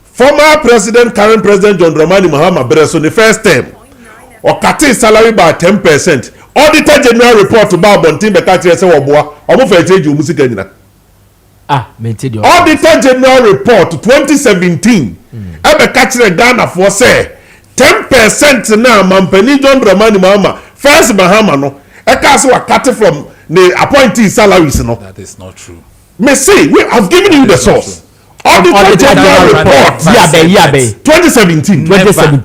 Former president, current president John Dramani Mahama breso the first term okate salary by 10%. Auditor General report about Bontin Bekati say woboa omo fa change o musika nyina maintain your Auditor General report 2017 Ebeka kire Ghana for say 10% na Mampeni John Dramani Mahama first Mahama no e ka say wakate from the appointee salaries no that is not true me say I've given you the source Auditor General report 2017 audited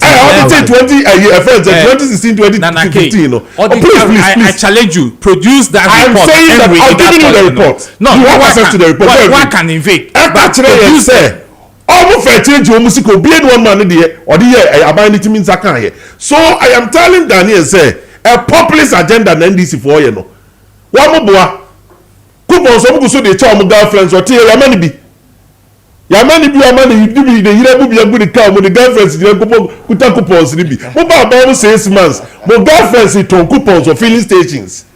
2016 2015 no please I challenge you produce that report I'm saying that I've given you the report no you have access to the report why can invade you say almost fair change your music be one man there or the abanity means I can here so I am telling Daniel say a populist agenda na NDC for you no one more boy coupons so dey chow my girlfriends or tell your money be Yamani bi amani you the yire bu bi agu the car mo the girlfriends dey kuta coupons ni bi mo ba about 6 months mo girlfriends ton coupons or filling stations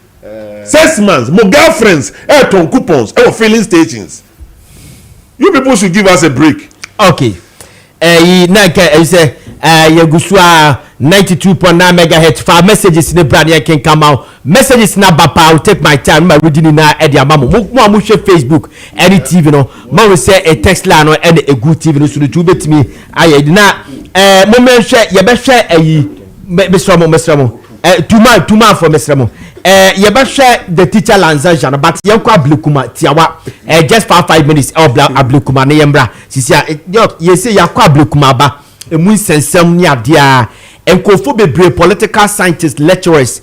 6 months mo girlfriends ton coupons or filling stations you people should give us a break okay na ka say yagusua 92.9 megahertz for messages in brand can come out messages na bapa I'll take my time my reading na e dia mamo mo share Facebook any TV no ma we say a text line no and a good TV no so to betimi aye na mo me share ye be share ayi mesramo tuma for mesramo ye be share the teacher lanzanja no but ye kwa blekuma tiawa just for 5 minutes ablekuma na yembra sisia ye say yakwa blekuma ba emu sensem ni adia enkofo bebre political scientists lecturers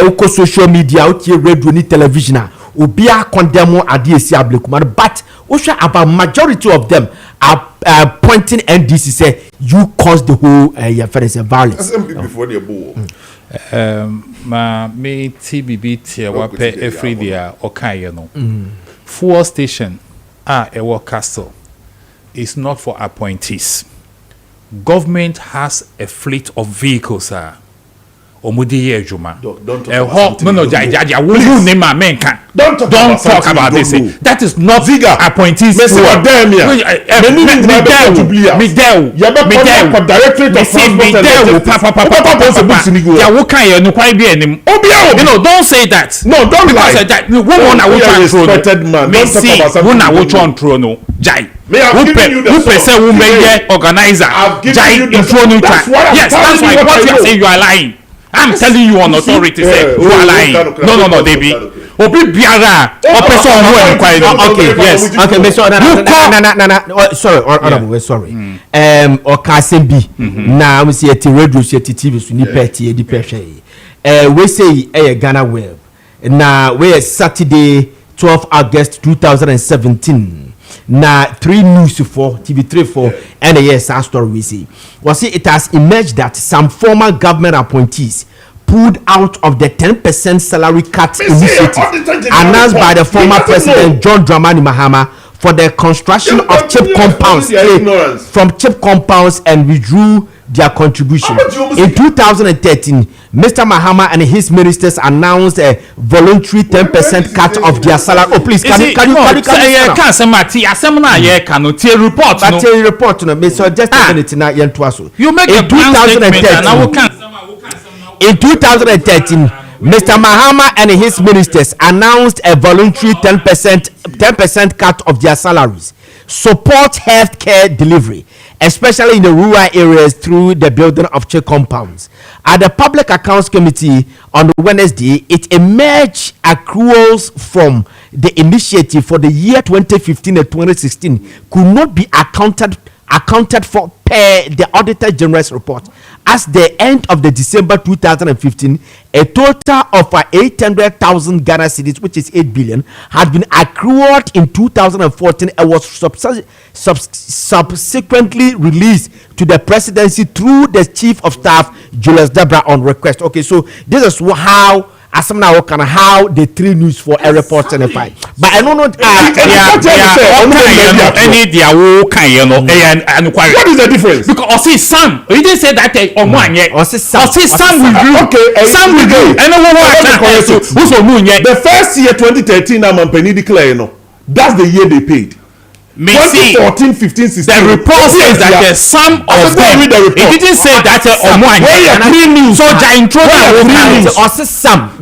uko social media uti radio ni television obia condemn adia si ablekuma but usha about majority of them are pointing NDC say you caused the whole violence before the bull ma me TBB tie wape every day okaye no fuel station ewo castle is not for appointees. Government has a fleet of vehicles omudi ye juma Don't talk about something no you don't know. jaja wo name ma menka Don't talk about something about you this don't know. that is not Ziega, appointees Mr. Ademia, don't say that. No, don't lie. Woman I will respected man. Don't talk about something. I will control no. Jai. Me, I've given you the who person who make organizer? I've given Jai you the intro new That's why I'm yes, telling that's why you what what I you are know. saying you are lying. I'm telling you on authority say you are lying. No, Debbie. Obi biara person who inquiry. Okay, yes. Okay, sorry, honorable, sorry. Or Kasembi. Now we see a radio TV so ni peti di pressure. We say Ghana Web. Now we Saturday 12 August 2017. Na 3 news for TV3 for and yes our story we see. Was it has emerged that some former government appointees pulled out of the 10% salary cut initiative announced by the former president John Dramani Mahama for the construction of chip compounds from chip compounds and withdrew their contribution. In 2013, Mr. Mahama and his ministers announced a voluntary 10% cut of their salary. Oh, please, can you report? But report no, so just a minute now. You make a 2013. In 2013, Mr. Mahama and his ministers announced a voluntary 10% cut of their salaries. Support healthcare delivery, especially in the rural areas through the building of check compounds. At the Public Accounts Committee on Wednesday, it emerged accruals from the initiative for the year 2015 and 2016 could not be accounted for per the Auditor General's report. As the end of the December 2015, a total of 800,000 Ghana cedis, which is 8 billion, had been accrued in 2014 and was subsequently released to the presidency through the Chief of Staff, Julius Debra, on request. Okay, so this is how how the 3 news for a report and a fine. But I don't know. What is the difference? Because see some, he didn't say that on one yet. Or see some will do. Okay, some will do. And the first year 2013, I'm penny declare no. That's the year they paid. 2014, 15, 16. The report says that there's some of them. It didn't say that on one. So the intro or some.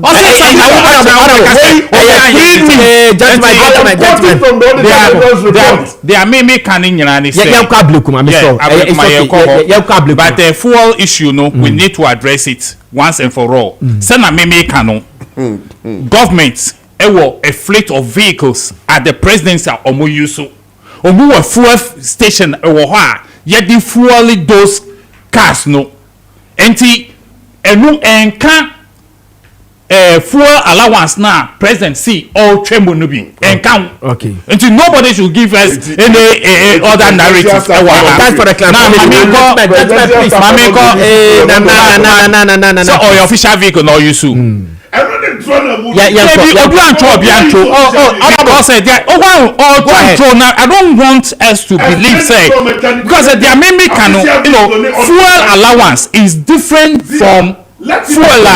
They are maybe canning but the fuel issue, no, we need to address it once and for all. Send a meme canon. Government, a fleet of vehicles at the presidency of Omuyusu. Omu wa fuel station ewo ho a ye di fuel those cars no enti enu enka fuel allowance na president see all tremble no bi enka okay enti nobody should give us any other narrative thanks for the clarification na so or your official vehicle no use because I don't want us to believe say because there are many fuel allowance is different from fuel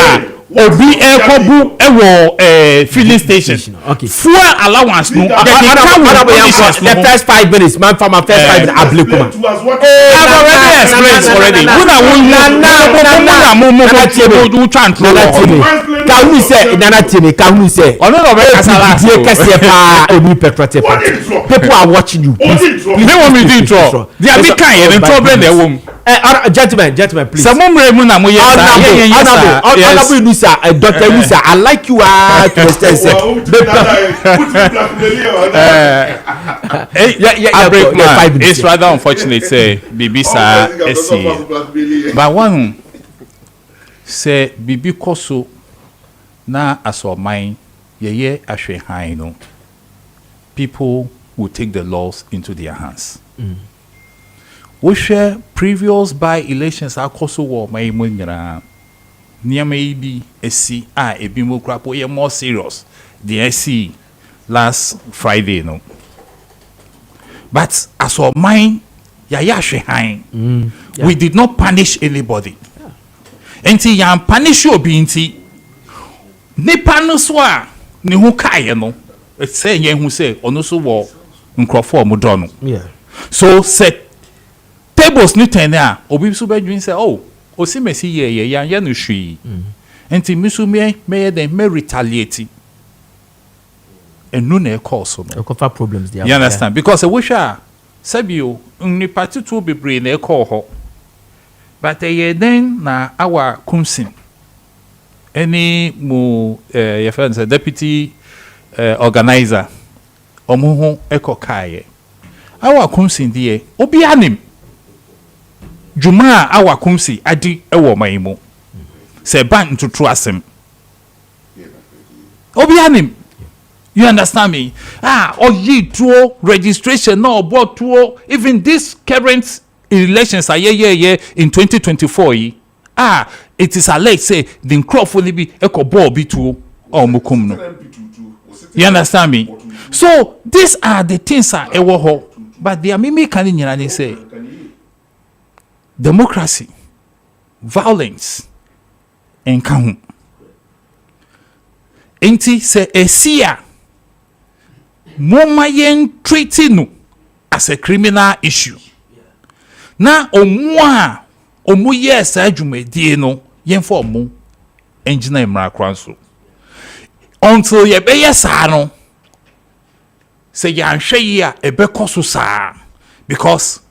obi ekobu ewo filling station. Okay. Fuel allowance no. The first 5 minutes, man, for my first 5 minutes, Ablikuma. I've already explained already. People are watching you. They want me to intro. They are big kind and problem their womb. Gentlemen, please. Honorable Nusa, Dr. Nusa, I like you to extend. It's rather unfortunate, say, Bibi sa SC. But one say, Bibi Koso na aso mine, ye ashwe high no. People will take the laws into their hands. We share previous by-elections akoso wo my munyara. Niyama bi esi ebi mo krapo ye more serious the SC last Friday no. But as for mine, we did not punish anybody. enti yan punish obi enti nipa no so a ne ho kae no say yen hu say ono so wo nkrofo mo do no so say tables ni ten a obi so badwin say oh osi mesi ye yan no hwi enti misu me den me retaliate enu na e cause no cover problems there. You understand? Because we shall sabio ni party to be brain e call ho. But then na our kunsin. Any mo your friends deputy organizer omo ho eko kaye. Our kunsin die obi anim. Juma our kunsi adi ewo maimo. Se ban ntutu asem. Obi anim. You understand me? To registration, no, but to even this current elections are in 2024. It is alleged say the crop will be echo ball be to or mukumno. You understand me? So these are the things are ewo, but they are mimicking and say democracy, violence, and kahun. Enti say esia. Moma yen treating no as a criminal issue. Na omu yes adwumadi no yen for omu engineer mra kranso. Until ye be yes no say yan hwe yi a ebe koso saa because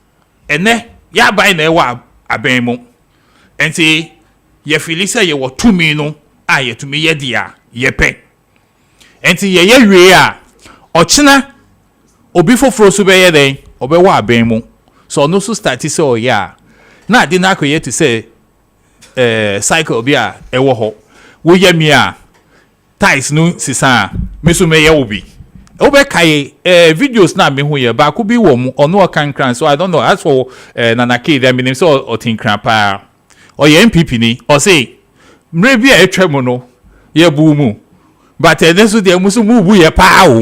ene ya ban na ewa aben mu. Enti ye feel say ye wo tumi no a ye tumi ye dia ye pe. Enti ye wie a ochina obi foforo so be ye den obewa aben mu so no so start say oh yeah na ade na akoye to say cycle bi a ewo ho wo ye mi a ties no sisa me so me ye obi obe kai videos na me hu ye ba ko bi wo mu ono kan kran so I don't know as for Nana K there meaning so otin kran pa o ye MPP ni o say mre bi a etwa mu no ye bu mu. But this is the Muslim we are power. Oh,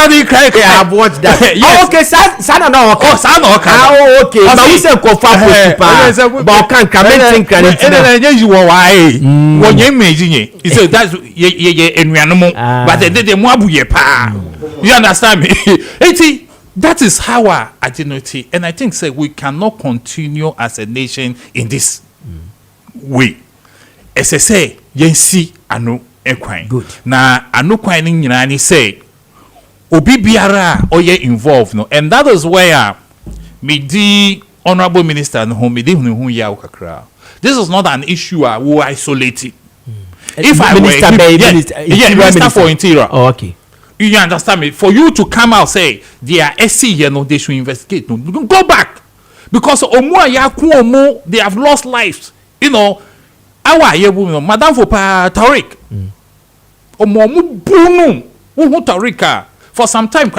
I didn't cry. I've watched that. Yes. Okay, Sana no. Oh, Sana okay. Ah, okay. But we say Kofa Frimpong. But can comment and you are why. When you imagine it, so that's ye environment. But the Mwabu ye pa. You understand me? That is our identity, and I think say we cannot continue as a nation in this way. As I say, yensi anu ekwan. Good. Na anu kwan ni nyina ni say obi biara oye involved no, and that is where me di honorable minister no me di hu ya kakra. This is not an issue we isolate it. If I were minister for interior. Oh, okay. You understand me? For you to come out say they are SC, you know, they should investigate. No, go back because they have lost lives. You know. Awa yebu madam for pa Tariq omomu bunu who Tariq for some time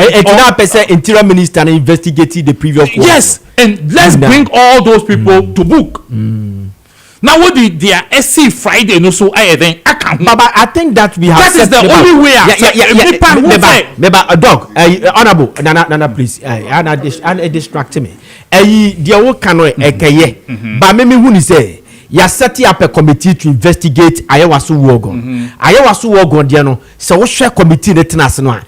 interior minister investigated the previous one. Yes, and let's bring all those people to book. Now what did their SC Friday no so then Baba, I think that we have that is the only way. Meba a dog honorable Nana please and distract me dia wo kano ekeye ba me hu ni say ya set up a committee to investigate Ayawasu Wogon. Ayawasu Wogon, Diano, so what share committee the Tenasano?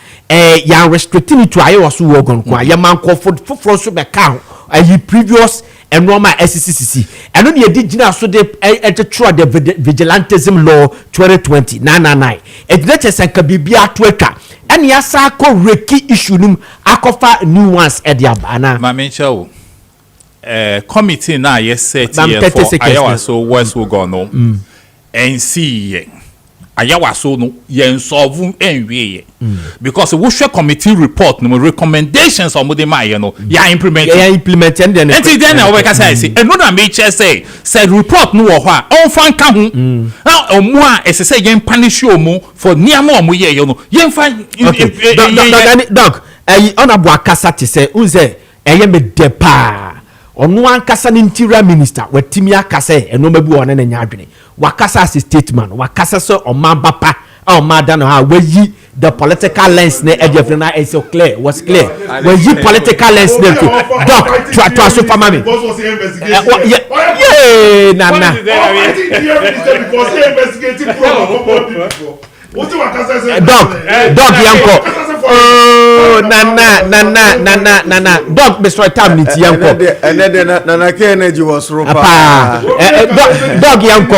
Ya restricting it to Ayawasu Wogon, ya man called for so account, previous and normal SCCC. And only a digital so they try the vigilantism law 2020 999. It's not just a Kabibia Tweka. And Yasako Reki issue num akofa new ones at the Abana. Mame Chow. Committee na yes set here for Ayawaso West go no and see Ayawaso no yen solve enwie because we share committee report no recommendations on the my no ya implement and then we can say and no na me say said report no wo ho a on fan ka ho now omo a say yen punish omo for niam omo ye no yen fan dog honorable akasa te say unze eye me depa onu ankasa ni interior minister watimi akasa eno mabu wona na nya adwene wakasa as statement wakasa so omabapa o mada no ha wayi the political lens ne edefna is so clear was clear when you political lens ne to doc to so for mami yeah nana dog yanko oh nana dog Mr. Tam niti yanko nana ke energy was ropa dog yanko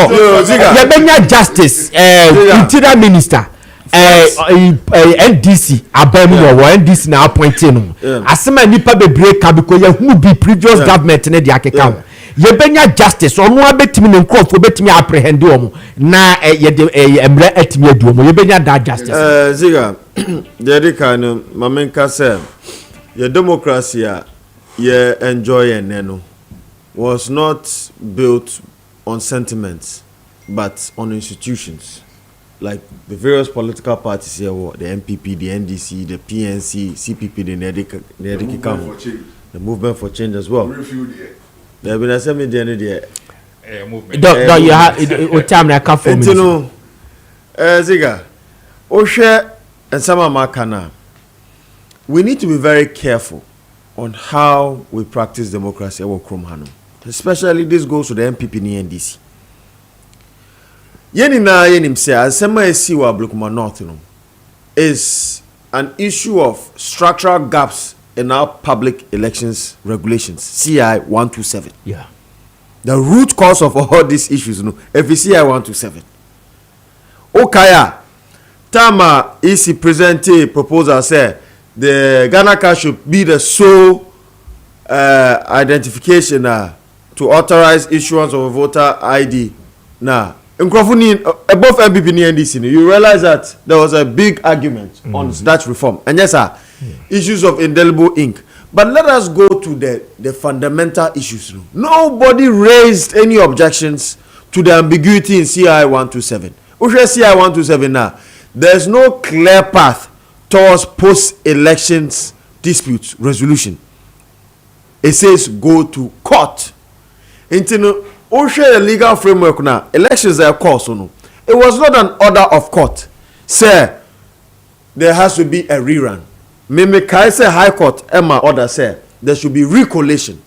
ya benya justice interior minister NDC abamu wo NDC na appointee no asema nipa bebre ka because ya hu be previous government ne de akeka ye benya justice onu abetimi ne nkrofo betimi apprehend omo na ye de emre atimi adu omo ye benya that justice Ziega the kind mamenka say your democracy ye enjoy and was not built on sentiments but on institutions like the various political parties here, the MPP, the NDC, the PNC, CPP, the movement for change as well. There have been a semi there. Don't you have time like a you know, Ziega, Oshe and Sama Makana, we need to be very careful on how we practice democracy at Kromhano. Especially this goes to the MPP and the NDC. Yenim say asema esi wa Blokuma North is an issue of structural gaps in our public elections regulations CI 127. Yeah. The root cause of all these issues CI 127. Okaya Tama EC present a proposal say the Ghana card should be the sole identification to authorize issuance of a voter ID now. Above MPP and NDC, you realize that there was a big argument on that reform. And yes, sir, issues of indelible ink. But let us go to the fundamental issues. Nobody raised any objections to the ambiguity in CI 127. CI 127 now, there's no clear path towards post-elections disputes resolution. It says go to court. The legal framework now, elections are course no. It was not an order of court. Say there has to be a rerun. Kaise High Court Emma order say there should be recollation.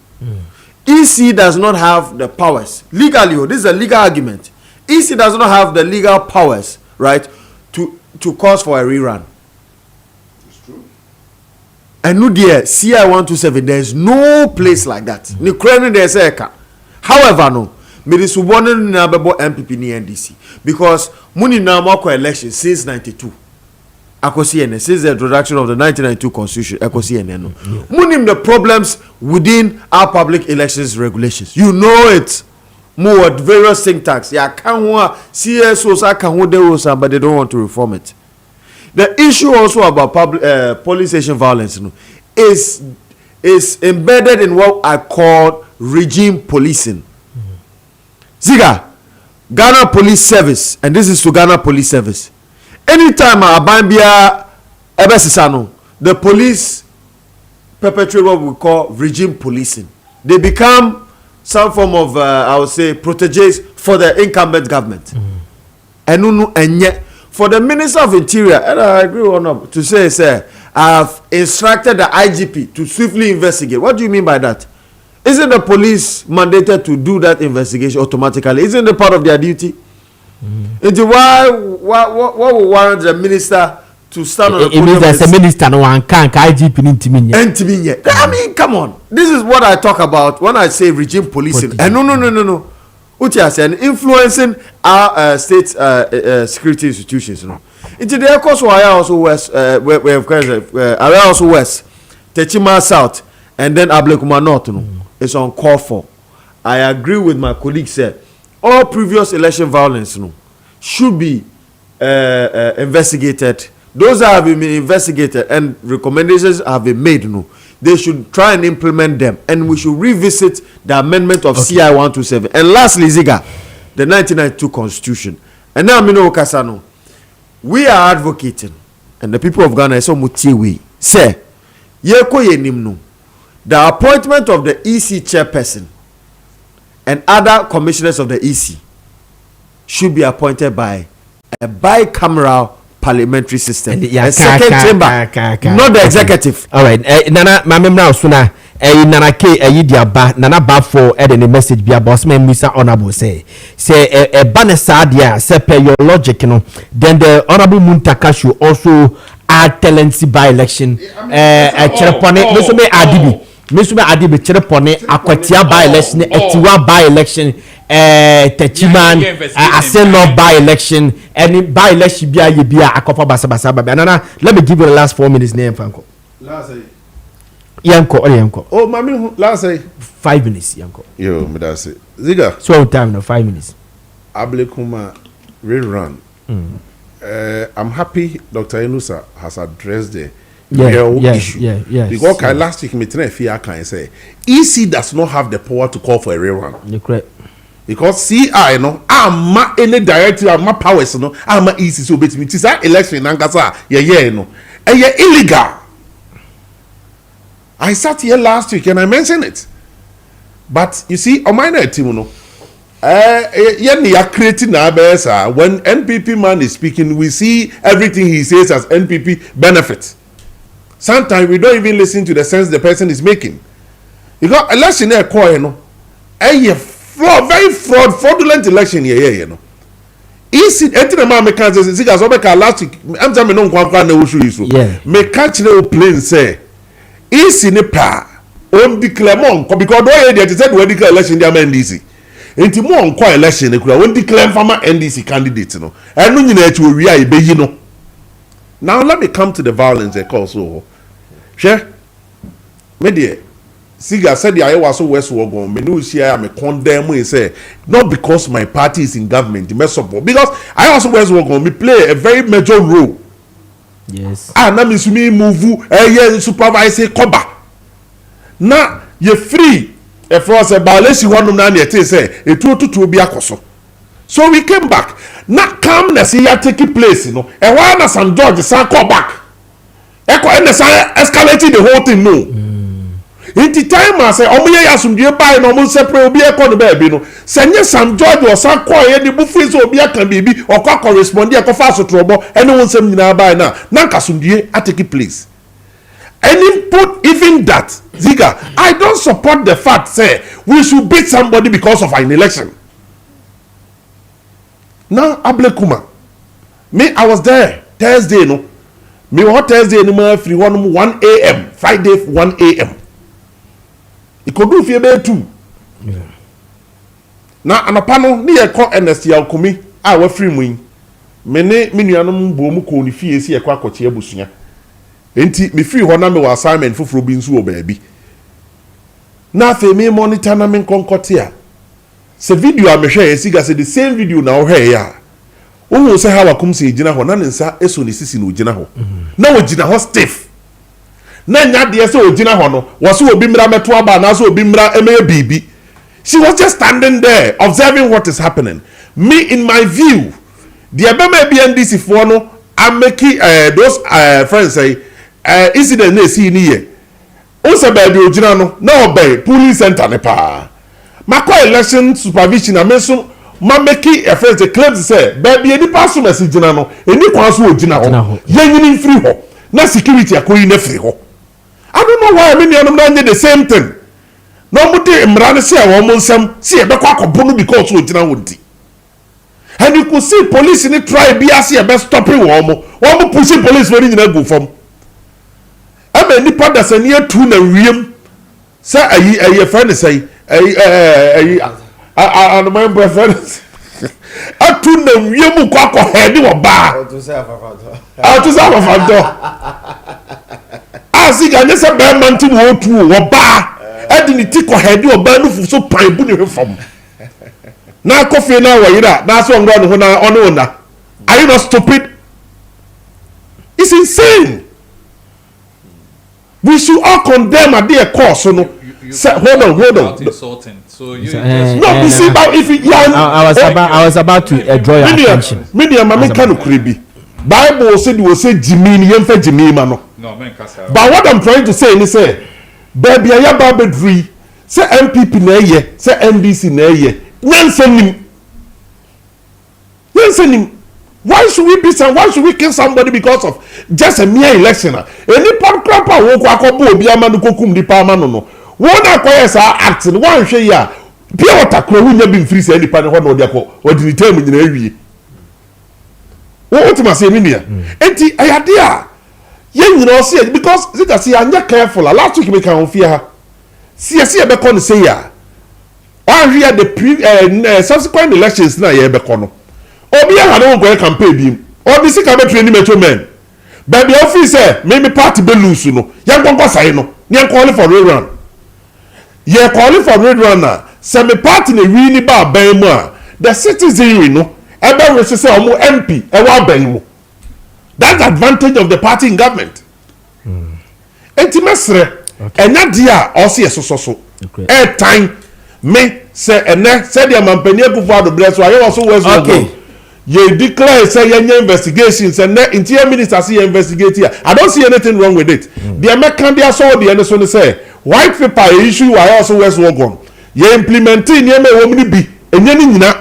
EC does not have the powers legally. This is a legal argument. EC does not have the legal powers, right, to cause for a rerun. It's true. And no dear CI 127. There is no place like that. Ni kreni there say however, no, me this one na bebo MPP ni NDC because muni na mako election since 92. Akosi ene since the introduction of the 1992 constitution. Akosi ene no. Muni the problems within our public elections regulations. You know it. More various think tanks. Ya kanwa CSOs akanwo dewo but they don't want to reform it. The issue also about public police station violence is embedded in what I call regime policing. Ziega, Ghana Police Service, and this is to Ghana Police Service. Anytime Abambia Ebesisano, the police perpetrate what we call regime policing. They become some form of, I would say, proteges for the incumbent government. And yet, for the Minister of Interior, and I agree or not, to say, I have instructed the IGP to swiftly investigate. What do you mean by that? Isn't the police mandated to do that investigation automatically? Isn't it part of their duty? Into what would warrant the minister to stand on the podium? It means there's a minister no one can IGP. I mean, come on. This is what I talk about when I say regime policing. And no. Utia said influencing our state security institutions. Into the course where I also west, I also west, Techima South, and then Ablekuma North. It's on call for. I agree with my colleague said all previous election violence should be investigated. Those that have been investigated and recommendations have been made, they should try and implement them, and we should revisit the amendment of CI 127. And lastly, Ziega, the 1992 Constitution. And now Kasano, we are advocating, and the people of Ghana so mutiwe say yeko yenimnu. The appointment of the EC chairperson and other commissioners of the EC should be appointed by a bicameral parliamentary system. Yeah, and second chamber, not the executive. All right, Nana, my memory now sooner. Nana K, Yidia Ba, Nana Ba for any message be about me, Mr. Honorable say a banner sadia, say per your logic, you know. Then the Honorable Muntaka should also add tenancy by election. Cherepone, Mr. Adibi, Mr. Adibi, Cherepone, Aquatia by election, Etiwa by election, Techiman, Aseno by election, and by election be a Akopa Basabasaba. Nana, let me give you the last 4 minutes name, Franco. Yanko. Oh, mami, last say 5 minutes, Yanko. Yo, me that's it. Ziega. So time no 5 minutes. Ablekuma rerun. I'm happy Dr. Enusa has addressed the real issue. Yeah. Because last week me fear can say EC does not have the power to call for a rerun. You're correct. Because CI no ama any directive ama powers no ama EC so betimi ti say election nankasa ye no. Illegal. I sat here last week and I mentioned it. But you see, on my team, no, creating when NPP man is speaking, we see everything he says as NPP benefit. Sometimes we don't even listen to the sense the person is making. Because election there, very fraudulent election here, you know. Is it enti na ma me kan say siga so be ka last week am say me no nkwa na wo show you so me catch the plane say isi ni pa on declare mon because do ye dey said we declare election dey NDC enti mo on call election e kura on declare former NDC candidate no enu nyina echi owi a ebeyi no. Now let me come to the violence they call so share me dey Siga said the Iowa so West Wogon, me no share me condemn we say not because my party is in government, the mess up because I also West Wogon me play a very major role. Yes. Na me sumi move supervise cover. Na you free e for say violation one na na say e to be akoso. So we came back. Na calmness here taking place, you know. E why na St. George san come back. E ko escalating the whole thing no. In the time I say, Omuye Yasumdie buy no mo separate obi e ko no baby no. Senye St. George or San Koye the buffet so obi can be or kwa correspond e ko fa so trobo anyone sem nyina buy na. Na Kasumdie a take place. And input even that, Ziga, I don't support the fact say we should beat somebody because of an election. Now Ablekuma, me I was there Thursday no. Me what Thursday no more free 1 a.m. Friday 1 a.m. It could do fear 2. Now anapa no ni ye ko NST alkomi a wa free mu. Me ne nuanom bo mu ko ni fie si ye kwa koche abusua. Enti me free ho na me wa assignment foforo bi nso wo baabi. Na fe me monitor na me nkonkote a. Se video a me hwe esiga se the same video na wo hwe ya. Wo se ha wakum se gina ho na ne nsa eso ne sisi no gina ho. Na wo gina ho stiff. Na nya de se o gina ho no wo se obi mra meto aba na so obi mra emeye bibi. She was just standing there observing what is happening. Me in my view, the Abema BNDC for no I'm making those friends say incident na see ni ye. O se ba bi ogina no na obey police center ne pa. Mako election supervision ameso ma making a friend say claims say baby any pass message gina no eni kwan so ogina ho. Yenyini free ho. Na security akoyi na free ho. I don't know why many of them did the same thing. Nobody mrane say a woman some see a back akobunu because we gina wonti. And you could see police in the try be as a best stopping woman pushing police when you go from. I mean the part that's a near to na wiem say a friend say a my friend a to na wiem kwa head wa ba to say afafanto asi ganye se be man ti wo tu wo ba edi ni ti ko head wa ba no fu so pan bu ni fam. Na Kofi na wayira na so ngro no na ono na. Are you not stupid? It's insane. We should all condemn at their course. So no. Hold on. Insulting. So you no, you see about if you I was about to draw your attention. Media mama kanu kribi. Bible said we say Jimmy ni yemfa Jimmy ma no. No, men kasa. But what I'm trying to say is say baby ya ba bedri say MPP na ye, say NDC na ye. Nyansanim Why should we beat some? Why should we kill somebody because of just a mere election? Any papa who kwakobo obi amanu kokum di pa amanu no. Won akoye sa act no wan hwe ya. Pia water kro hu nya bi mfiri sa nipa ne ho no de akọ. Odi ni term nyina awie. What ma say me nia. Enti ayade a ye nyina o say because Ziega say anya careful. Last week me kan ofia ha. See be kon say ya. Wan hwe the subsequent elections na ye be kon no. Obi ya no go campaign bi. Obi sika be train metro men. But the office say me party be lose no. Yan kon sai no. Yan call for rerun. Ye call for rerun na. Say me party na wi ni ba ban mu a. The citizen no. Ebe we say omo MP e wa ban mu. That's the advantage of the party in government. Enti mesre. Enya dia o se so. Time me say ene say the mampani akufo ado bless so ayo so west. Okay. You declare say your investigations and the interior minister see investigate here. I don't see anything wrong with it. The American they saw the end so say white paper issue I also was work. You implementing you may woman be and you nyina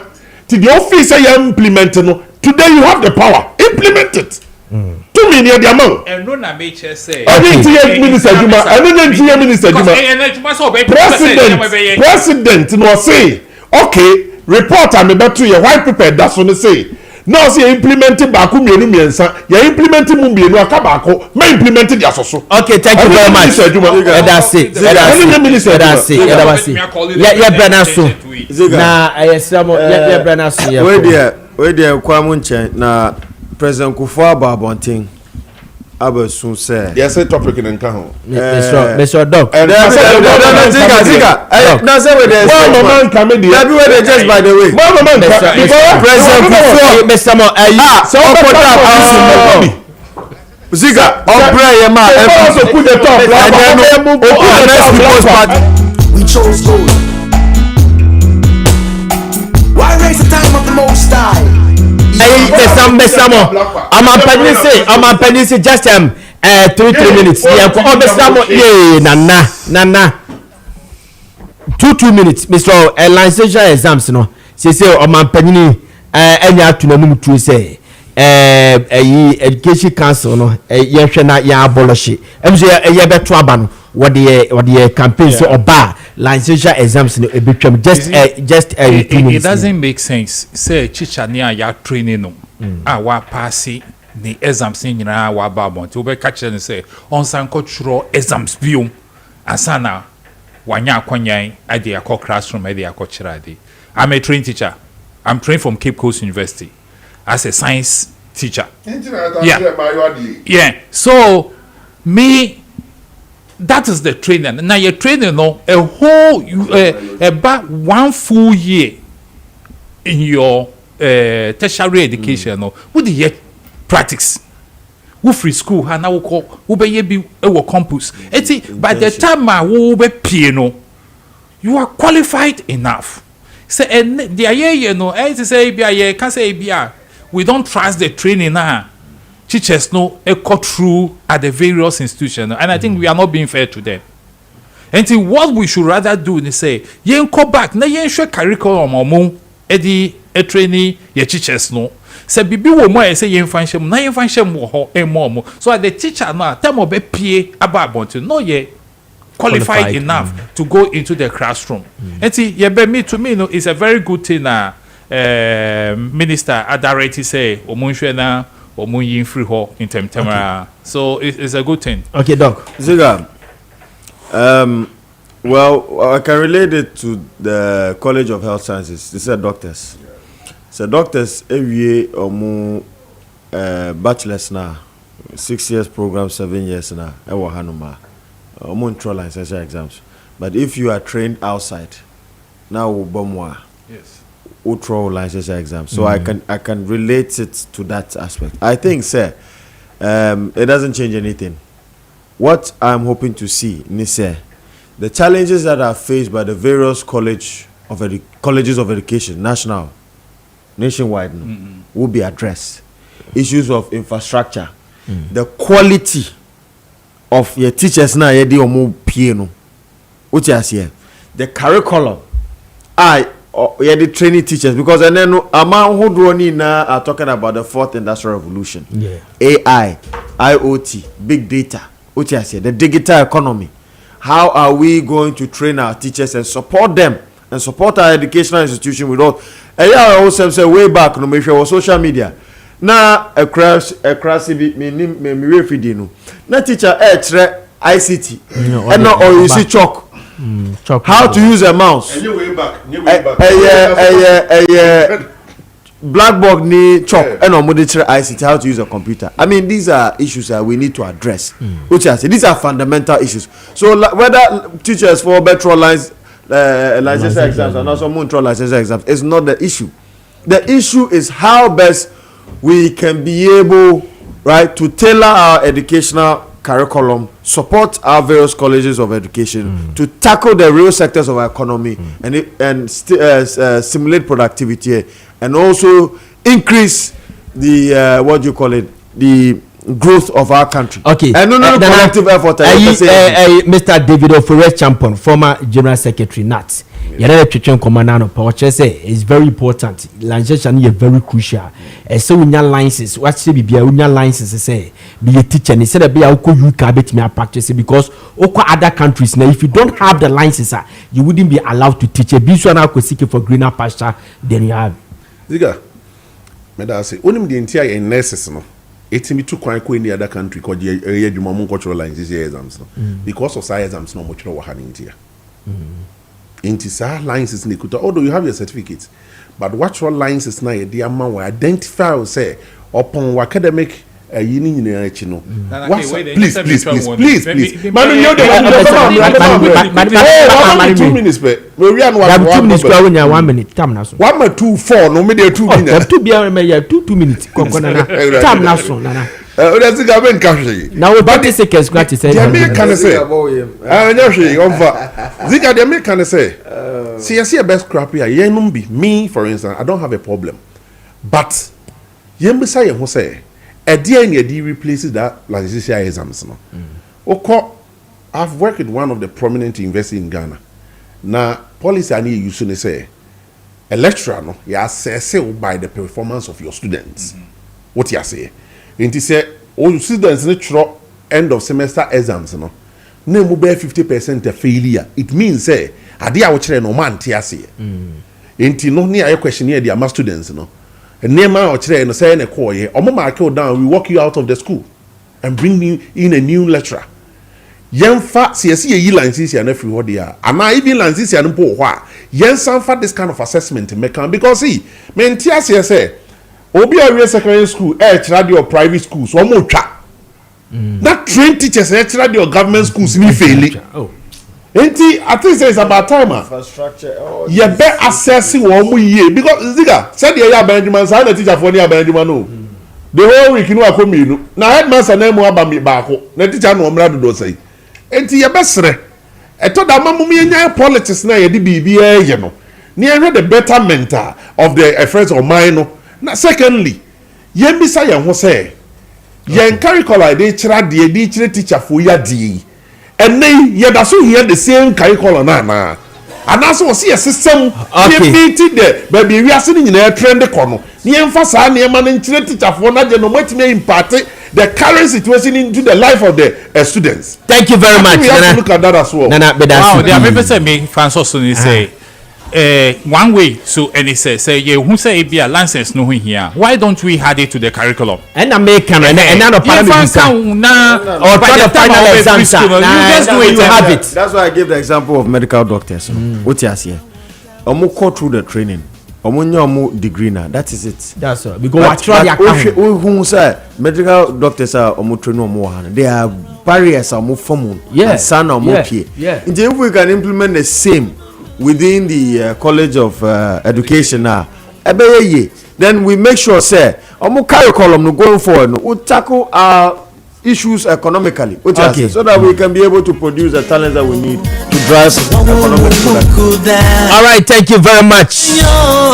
to the office say you implement no. Today you have the power. Implement it. 2 million the amount. And no na make say. I didn't hear Minister Juma. I didn't hear Minister Juma. President no say okay. Report am about to your white paper that's what they say. No say implementing back mienu miensa. You implementing mu mienu aka baako. Me implementing their so. Okay, thank you very much. That's it. That's it. Yeah, Branaso. Na ayesamo yeah Branaso. We there kwamu nche na President Kufuor Abonting Abesun say. Yes, a topic in Nkaho. Mr. Doc. Ziega. Now say we there. One man come in. Everywhere they just by the way. One man President Kufuor. Mr. Mo so Ziega. Obre yema. Also put the top. We chose gold. Why raise the time of the Most High? I'm a penny say just 3 minutes. Yeah, for Besamo, nana. 2 minutes, Mr. Licensure exams, no. Say I'm a penny any afternoon to say education council no yehwe ya abolish em so ye beto aban what the campaign so oba licensure exams no ebetwam just it doesn't make sense say chicha ne ya training no wa pass the exams nyina wa ba bon to be catch and say on san control exams biom asana wanya akwanyan ade akọ classroom ade akọ chirade. I'm a trained teacher. I'm trained from Cape Coast University as a science teacher. Yeah. So me, that is the training. Now you're training no a whole about 1 full year in your tertiary education. No, what the year practice. Who free school? Ha now who be be campus. By the time I will be piano, you are qualified enough. Say and the year no, as say be can say be we don't trust the training now. Teachers know cut through at the various institutions, and I think we are not being fair to them. And what we should rather do is say, yen go back, na yen share curriculum or edi a trainee ye teachers no. Say bibi wo mo say yen function, na yen function wo mo. So the teacher now time be PA about no ye qualified enough to go into the classroom. And to me no, it's a very good thing Minister Adareti say omunhwe na omunyin free ho in temtemara. So it's a good thing. Okay, Doc. Ziega. Well, I can relate it to the College of Health Sciences. These are doctors. So doctors every omu bachelor's now, 6 years program, 7 years now. Ewa hanuma. Omu control licensure exams. But if you are trained outside, now bomwa. Yes. Ultra licensure exam. So I can relate it to that aspect. I think, sir, it doesn't change anything. What I'm hoping to see, Nise, the challenges that are faced by the various colleges of education, nationwide, will be addressed. Issues of infrastructure, the quality of your teachers now, the curriculum. the training teachers, because and then among who do now are talking about the fourth industrial revolution. Yeah. AI, IoT, big data, the digital economy. How are we going to train our teachers and support them and support our educational institution with all? And I also say way back, no make sure social media. Now a crash me feeding. Now teacher ICT and now or you see chalk. How to use a mouse. And you way back. Blackboard ni chalk and on monitor ICT, how to use a computer. I mean, these are issues that we need to address. Which I say these are fundamental issues. So whether teachers for better licensure exams and also control licensure exams is not the issue. The issue is how best we can be able, right, to tailor our educational curriculum, support our various colleges of education to tackle the real sectors of our economy and stimulate productivity and also increase the the growth of our country. Okay. And collective effort. Mr. David Ofore Champon, former General Secretary NAT. It's very important. Licensure is very crucial. So we need licenses. What should be licenses? Say be a teacher. Instead of be a you can practice because other countries now, if you don't have the license, you wouldn't be allowed to teach. A business now seeking for greener pasture than you have. Ziga, me say only the entire nurses no. It's me too quite in the other country because you cultural licenses exams no. Because of science exams no much no in here. Intisa licenses in the although you have your certificates, but what your licenses now the amount we identify say upon academic please manu you the 2 minutes pe we are no 2 minutes per 1 minute time na so 1 no me dey 2 minutes 2 minutes kokona time na so na that's the government country now we 30 seconds scratch say the American say Ziga the American say see a best crap here yenum be me for instance I don't have a problem but yembisa ye ho say dear and the replaces that licensure exams no. I've worked with one of the prominent investors in Ghana. Now policy I need you to say a lecturer no you assess by the performance of your students. What you say? And he say all students lecture end of semester exams no. No more 50% failure. It means say adia wo no man tia say. Enti no near questionnaire the students no. And name or say no say na call ye omo mark you down we walk you out of the school and bring you in a new lecturer yemfa CSE ye license ya na free ho dia and even license ya no po ho a yensan fa this kind of assessment make because see me ntia say obi a secondary school chira your private schools omo twa that trained teachers chira your government schools ni fail enti I think it's about time infrastructure you be assessing one more year because Ziga said the year Benjamin say na teacher for near Benjamin no the whole week no akomi no na headmaster na mu aba me baako na teacher no omra do say enti ye be sere eto da mamu me nya politics na ye de bibia ye no na ye the betterment of the affairs of mine no na secondly ye bi say ye ho say ye curriculum dey chira de dey chira teacher for ya de and then you that's hear the same curriculum na and that's what see a system meeting there baby we are sitting in a trend corner ni emphasize na man teacher for na no matime impact the current situation into the life of the students. Thank you very much. We have to look at that as well. Wow, there are people say me Francis so say one way so and he say you who say be a license no here why don't we add it to the curriculum and American and no parliament or the final exam you just do it you have it. That's why I give the example of medical doctors. What you say omo go through the training omo nya omo degree na that is it. That's all because what try their who say medical doctors are omo train omo han they are barriers omo form san omo pie if we can implement the same within the College of Education now, then we make sure say omo curriculum no going forward no we tackle our issues economically so that we can be able to produce the talents that we need to drive economic productivity. All right, thank you very much.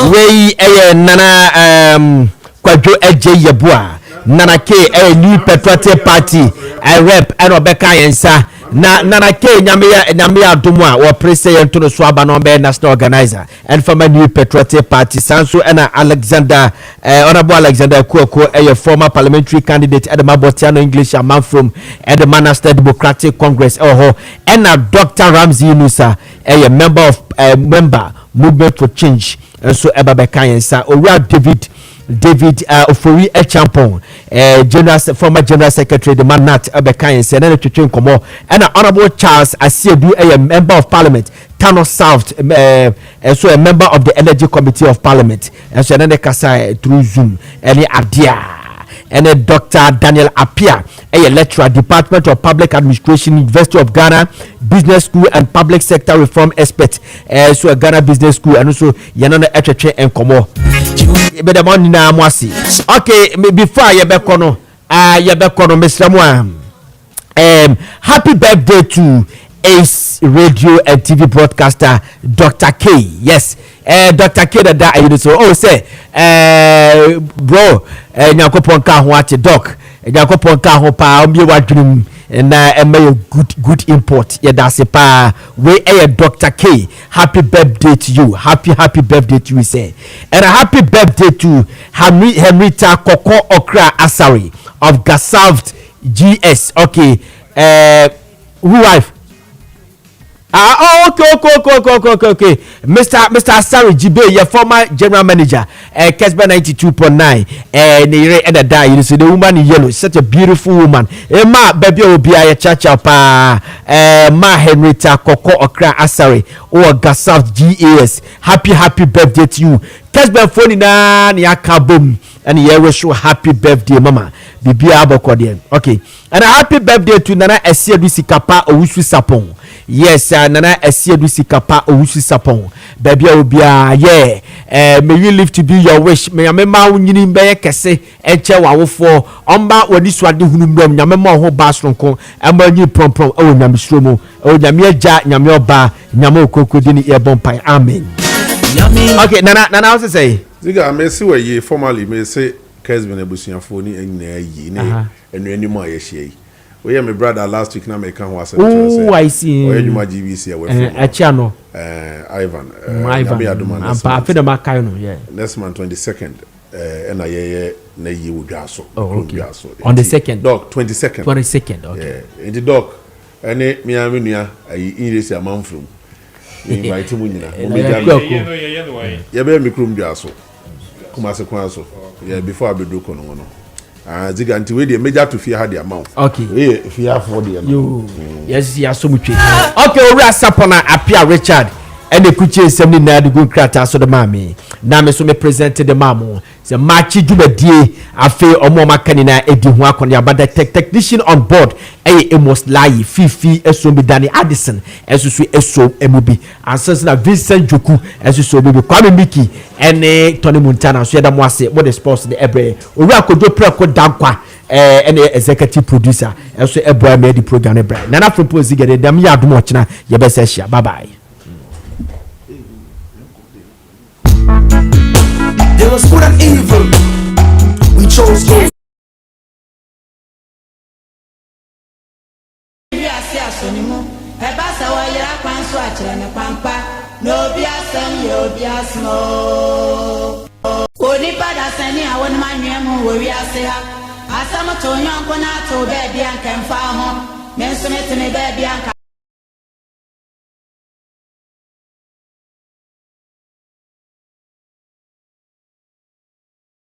We nana kwadwo eje yebua nana ke new patriotic party I rep and obeka yensa na ke nyame adomu a wo prese yento no so aba no be national organizer and former New Patriotic Party sanso na Alexander honorable Alexander Kuoko former parliamentary candidate at the Mabotiano English man from the Manchester Democratic Congress and Dr. Ramsey Nusa member Movement for Change so Ebabeka Owura David Ofori Echampon former general secretary the man Nat Ebeka and then twetwe nkomo and honorable Charles Asiedu member of parliament Tano South so a member of the energy committee of parliament and so then kasa through Zoom any adia and Dr. Daniel Apia a lecturer Department of Public Administration University of Ghana Business School and Public Sector Reform expert so a Ghana Business School and also yanana etwetwe enkomo be the morning na mwasi okay before you be kono Mr. Mwa happy birthday to Ace radio and TV broadcaster Dr. K. Yes, Dr. K that you so say bro nyakopon ka ho ate doc nyakopon ka ho pa omye wadwum na good import yeah that's pa we Dr. K. Happy birthday to you, happy birthday to you say, and a happy birthday to Henrietta Koko Okra Asari of Gasaft GS. Okay, who wife? Okay. Mr. Asari Jibe, your former general manager, Kessben 92.9, and you see the woman in yellow, such a beautiful woman. Ma baby will be a chacha pa, Ma Henrietta Koko Okra Asari or Gasaf GAS. Happy birthday to you. Kessben phone na ni akabum, and you wish you happy birthday, mama. Bibi abokode. Okay, and a happy birthday to Nana Esiedu Sikapa Owusu Sapon. Yes, Nana Esiedu Sikapa Owusu Sapon. Baby obia yeah. May you live to do your wish. May amema unyini mbeye kese enche wa for omba wani swadi hunumdom nyamema ho basronko amba nyi prom o nyamisromo o nyame agya nyame oba nyame okokodi ni ebompai amen. Okay, Nana also say Ziga me see we ye formally me say Kessben ebusuafo ni enna yi ni enu enimu ayehie. We hear my brother last week na me kan ho asem. Oh, I see. We nyuma GBC we from. Achiano. Ivan. I'm pa the makai no, yeah. Next month 22nd na ye na yi wudwaso. Oh, okay. On the 2nd. Dog 22nd. 22nd, okay. Yeah. In the dog ene mi nua ayi inresi amanfrom. Invite mu nyina. Ye be mi krum dwaso. Kuma se kwan so. Yeah, before I be do kono no. Ziga nti we dey major to fear had the amount. Okay. We fear for the amount. Yes, ya so much. Okay, ora sapona apia Richard. And the kuche semni na the good crata so the mami. Na me so me present the mamu. Se machi djubedie afi omo makani na edi ho akon abada technician on board must lie fifi eso bi Danny Addison eso so eso emubi answers na Vincent Joku eso so bi Kwame Miki ene Tony Montana so yeda mo ase what the sports the ebre owi akojo preko dankwa ene executive producer eso eboy me di program ebre Nana Frimpong Ziega de dem ya adomo china ye be se share bye bye. There was good and evil. We chose good.